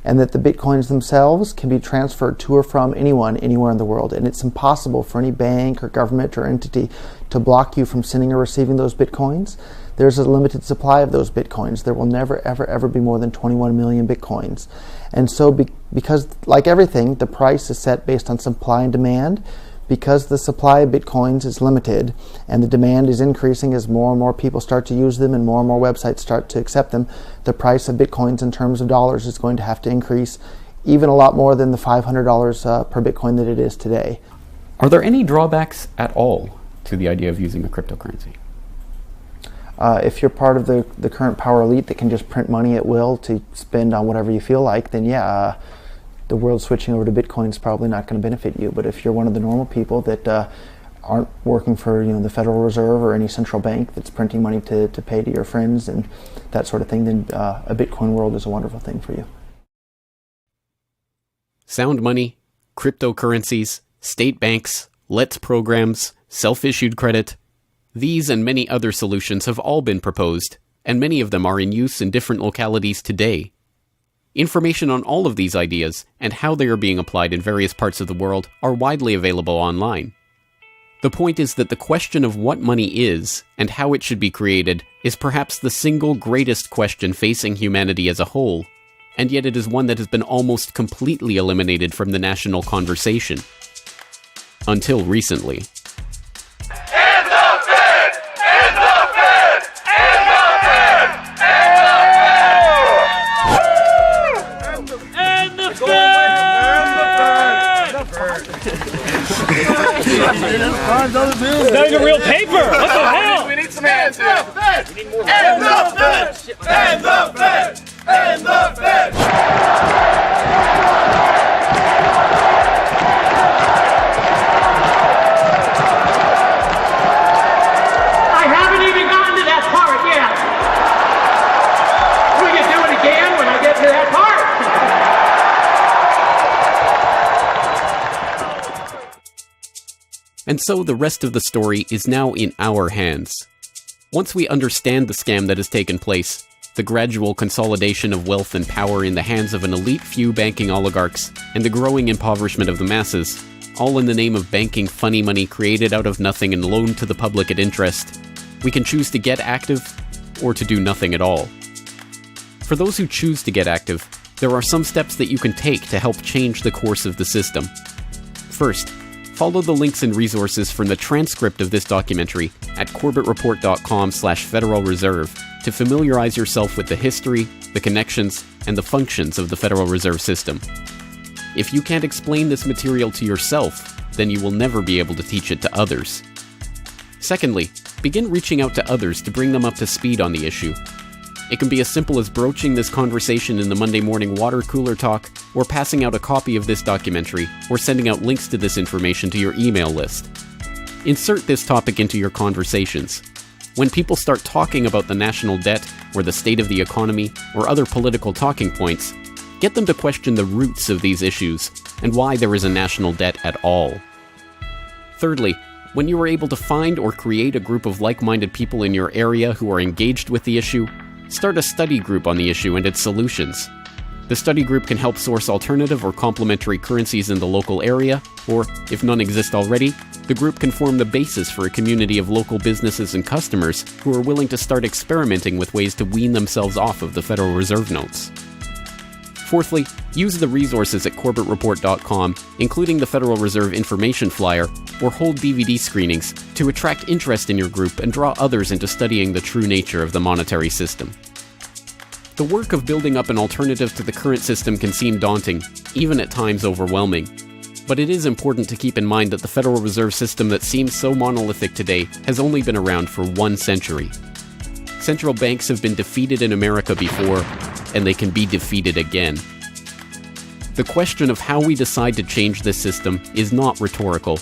Speaker 11: And that the Bitcoins themselves can be transferred to or from anyone anywhere in the world. And it's impossible for any bank or government or entity to block you from sending or receiving those Bitcoins. There's a limited supply of those Bitcoins. There will never, ever, ever be more than 21 million Bitcoins. And so because, like everything, the price is set based on supply and demand, because the supply of Bitcoins is limited and the demand is increasing as more and more people start to use them and more websites start to accept them, the price of Bitcoins in terms of dollars is going to have to increase even a lot more than the $500 per Bitcoin that it is today.
Speaker 5: Are there any drawbacks at all to the idea of using a cryptocurrency?
Speaker 11: If you're part of the current power elite that can just print money at will to spend on whatever you feel like, then yeah, the world switching over to Bitcoin is probably not going to benefit you. But if you're one of the normal people that aren't working for the Federal Reserve or any central bank that's printing money to pay to your friends and that sort of thing, then a Bitcoin world is a wonderful thing for you.
Speaker 5: Sound money, cryptocurrencies, state banks, LETS programs, self-issued credit. These and many other solutions have all been proposed, and many of them are in use in different localities today. Information on all of these ideas and how they are being applied in various parts of the world are widely available online. The point is that the question of what money is and how it should be created is perhaps the single greatest question facing humanity as a whole, and yet it is one that has been almost completely eliminated from the national conversation. Until recently.
Speaker 12: End the Fed! End the Fed!
Speaker 4: And the Fed! And the Fed! And the Fed! And the Fed!
Speaker 12: I haven't even gotten to that part yet. We can do it again when I get to that part.
Speaker 5: And so the rest of the story is now in our hands. Once we understand the scam that has taken place, the gradual consolidation of wealth and power in the hands of an elite few banking oligarchs, and the growing impoverishment of the masses, all in the name of banking funny money created out of nothing and loaned to the public at interest, we can choose to get active or to do nothing at all. For those who choose to get active, there are some steps that you can take to help change the course of the system. First, follow the links and resources from the transcript of this documentary at corbettreport.com/Federal Reserve to familiarize yourself with the history, the connections, and the functions of the Federal Reserve System. If you can't explain this material to yourself, then you will never be able to teach it to others. Secondly, begin reaching out to others to bring them up to speed on the issue. It can be as simple as broaching this conversation in the Monday morning water cooler talk, or passing out a copy of this documentary, or sending out links to this information to your email list. Insert this topic into your conversations. When people start talking about the national debt, or the state of the economy, or other political talking points, get them to question the roots of these issues, and why there is a national debt at all. Thirdly, when you are able to find or create a group of like-minded people in your area who are engaged with the issue, start a study group on the issue and its solutions. The study group can help source alternative or complementary currencies in the local area, or, if none exist already, the group can form the basis for a community of local businesses and customers who are willing to start experimenting with ways to wean themselves off of the Federal Reserve notes. Fourthly, use the resources at corbettreport.com, including the Federal Reserve information flyer, or hold DVD screenings to attract interest in your group and draw others into studying the true nature of the monetary system. The work of building up an alternative to the current system can seem daunting, even at times overwhelming. But it is important to keep in mind that the Federal Reserve System that seems so monolithic today has only been around for 1 century. Central banks have been defeated in America before, and they can be defeated again. The question of how we decide to change this system is not rhetorical.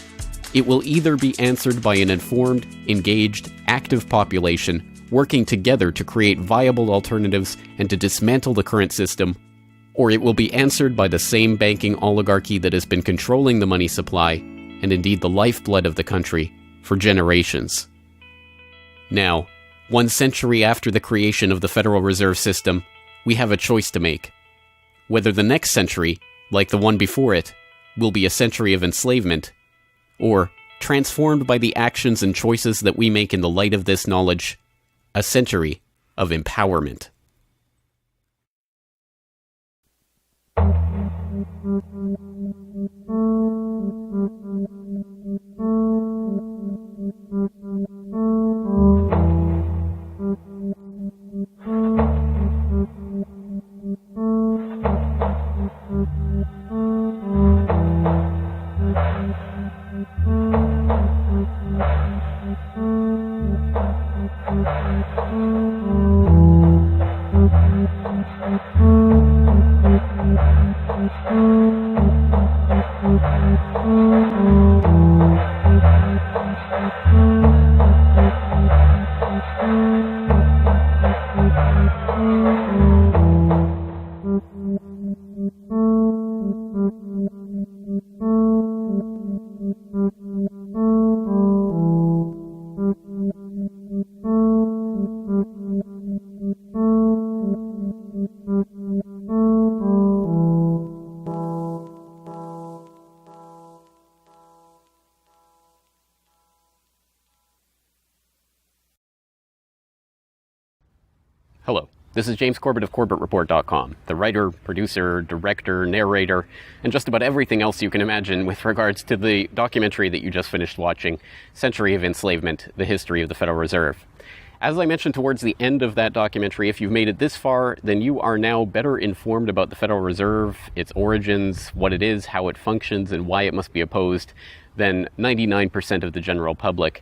Speaker 5: It will either be answered by an informed, engaged, active population working together to create viable alternatives and to dismantle the current system, or it will be answered by the same banking oligarchy that has been controlling the money supply, and indeed the lifeblood of the country, for generations. Now, 1 century after the creation of the Federal Reserve System, we have a choice to make. Whether the next century, like the one before it, will be a century of enslavement, or, transformed by the actions and choices that we make in the light of this knowledge, a century of empowerment. Hello, this is James Corbett of CorbettReport.com, the writer, producer, director, narrator, and just about everything else you can imagine with regards to the documentary that you just finished watching, Century of Enslavement, The History of the Federal Reserve. As I mentioned towards the end of that documentary, if you've made it this far, then you are now better informed about the Federal Reserve, its origins, what it is, how it functions, and why it must be opposed than 99% of the general public.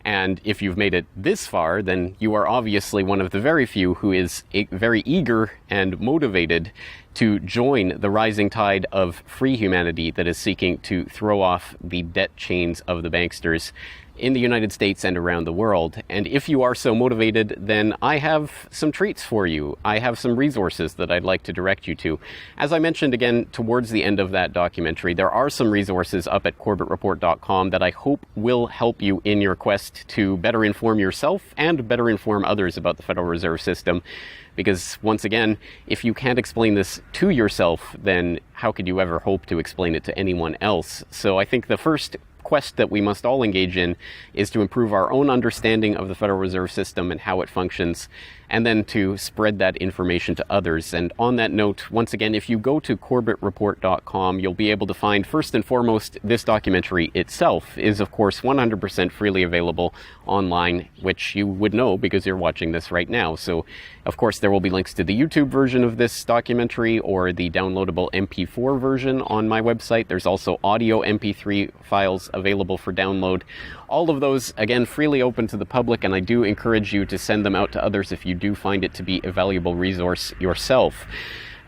Speaker 5: And if you've made it this far, then you are obviously one of the very few who is very eager and motivated to join the rising tide of free humanity that is seeking to throw off the debt chains of the banksters in the United States and around the world. And if you are so motivated, then I have some treats for you. I have some resources that I'd like to direct you to. As I mentioned again towards the end of that documentary, there are some resources up at CorbettReport.com that I hope will help you in your quest to better inform yourself and better inform others about the Federal Reserve System. Because once again, if you can't explain this to yourself, then how could you ever hope to explain it to anyone else? So I think the first quest that we must all engage in is to improve our own understanding of the Federal Reserve System and how it functions, and then to spread that information to others. And on that note, once again, if you go to CorbettReport.com, you'll be able to find, first and foremost, this documentary itself is, of course, 100% freely available online, which you would know because you're watching this right now. So, of course, there will be links to the YouTube version of this documentary or the downloadable MP4 version on my website. There's also audio MP3 files available for download. All of those, again, freely open to the public, and I do encourage you to send them out to others if you do find it to be a valuable resource yourself.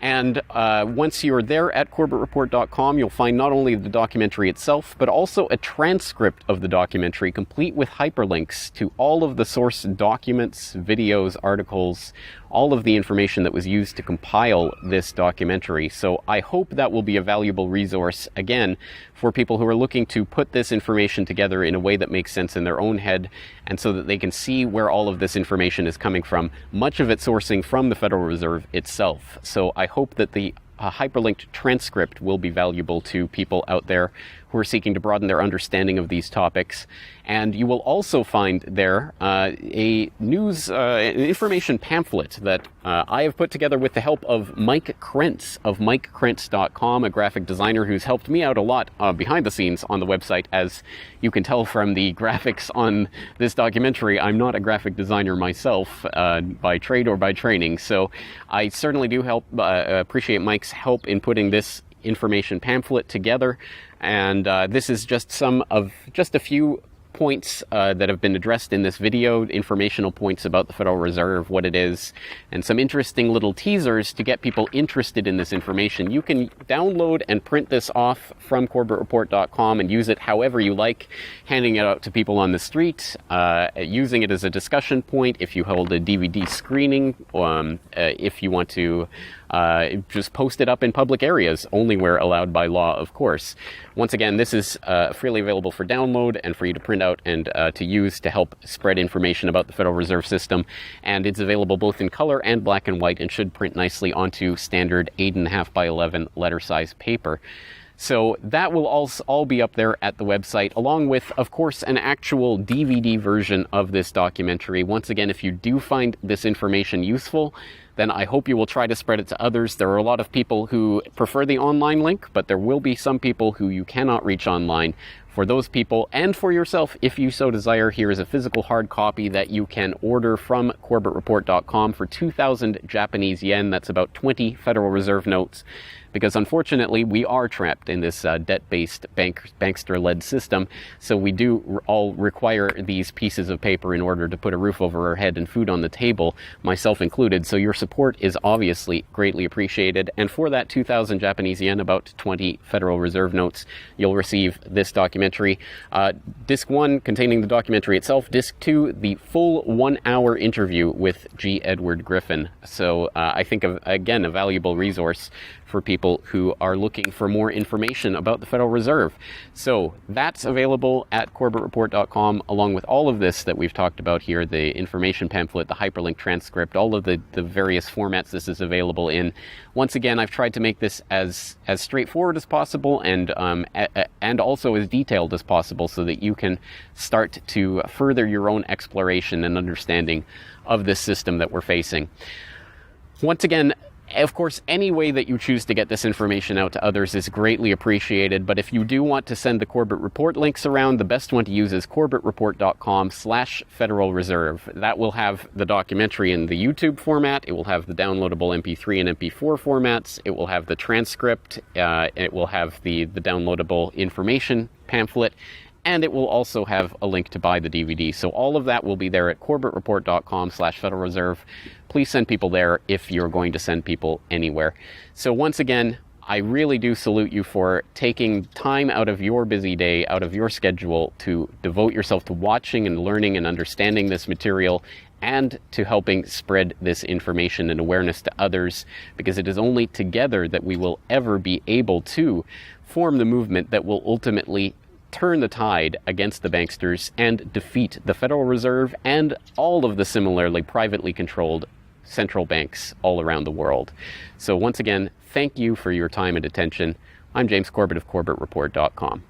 Speaker 5: And once you're there at CorbettReport.com, you'll find not only the documentary itself, but also a transcript of the documentary, complete with hyperlinks to all of the source documents, videos, articles, all of the information that was used to compile this documentary. So I hope that will be a valuable resource, again, for people who are looking to put this information together in a way that makes sense in their own head, and so that they can see where all of this information is coming from, much of it sourcing from the Federal Reserve itself. So I hope that the hyperlinked transcript will be valuable to people out there who are seeking to broaden their understanding of these topics. And you will also find there a news information pamphlet that I have put together with the help of Mike Krentz of MikeKrentz.com, a graphic designer who's helped me out a lot behind the scenes on the website. As you can tell from the graphics on this documentary, I'm not a graphic designer myself by trade or by training, so I certainly do appreciate Mike's help in putting this information pamphlet together. And this is just a few points that have been addressed in this video, informational points about the Federal Reserve, what it is, and some interesting little teasers to get people interested in this information. You can download and print this off from CorbettReport.com and use it however you like, handing it out to people on the street, using it as a discussion point if you hold a DVD screening, if you want to just post it up in public areas, only where allowed by law, of course. Once again, this is freely available for download and for you to print out and to use to help spread information about the Federal Reserve System. And it's available both in color and black and white and should print nicely onto standard 8.5 by 11 letter size paper. So that will all be up there at the website, along with, of course, an actual DVD version of this documentary. Once again, if you do find this information useful, then I hope you will try to spread it to others. There are a lot of people who prefer the online link, but there will be some people who you cannot reach online. For those people, and for yourself, if you so desire, here is a physical hard copy that you can order from CorbettReport.com for 2,000 Japanese yen. That's about 20 Federal Reserve notes. Because unfortunately, we are trapped in this debt-based bankster-led system, so we do all require these pieces of paper in order to put a roof over our head and food on the table, myself included. So your support is obviously greatly appreciated. And for that 2,000 Japanese yen, about 20 Federal Reserve notes, you'll receive this documentary. Disc 1 containing the documentary itself. Disc 2, the full 1-hour interview with G. Edward Griffin. So I think, again, a valuable resource for people who are looking for more information about the Federal Reserve. So that's available at CorbettReport.com, along with all of this that we've talked about here, the information pamphlet, the hyperlink transcript, all of the various formats this is available in. Once again, I've tried to make this as straightforward as possible and also as detailed as possible so that you can start to further your own exploration and understanding of this system that we're facing. Once again, of course, any way that you choose to get this information out to others is greatly appreciated, but if you do want to send the Corbett Report links around, the best one to use is CorbettReport.com/Federal Reserve. That will have the documentary in the YouTube format, it will have the downloadable MP3 and MP4 formats, it will have the transcript, it will have the downloadable information pamphlet, And it will also have a link to buy the DVD. So all of that will be there at corbettreport.com/Federal Reserve. Please send people there if you're going to send people anywhere. So once again, I really do salute you for taking time out of your busy day, out of your schedule, to devote yourself to watching and learning and understanding this material, and to helping spread this information and awareness to others, because it is only together that we will ever be able to form the movement that will ultimately turn the tide against the banksters and defeat the Federal Reserve and all of the similarly privately controlled central banks all around the world. So once again, thank you for your time and attention. I'm James Corbett of CorbettReport.com.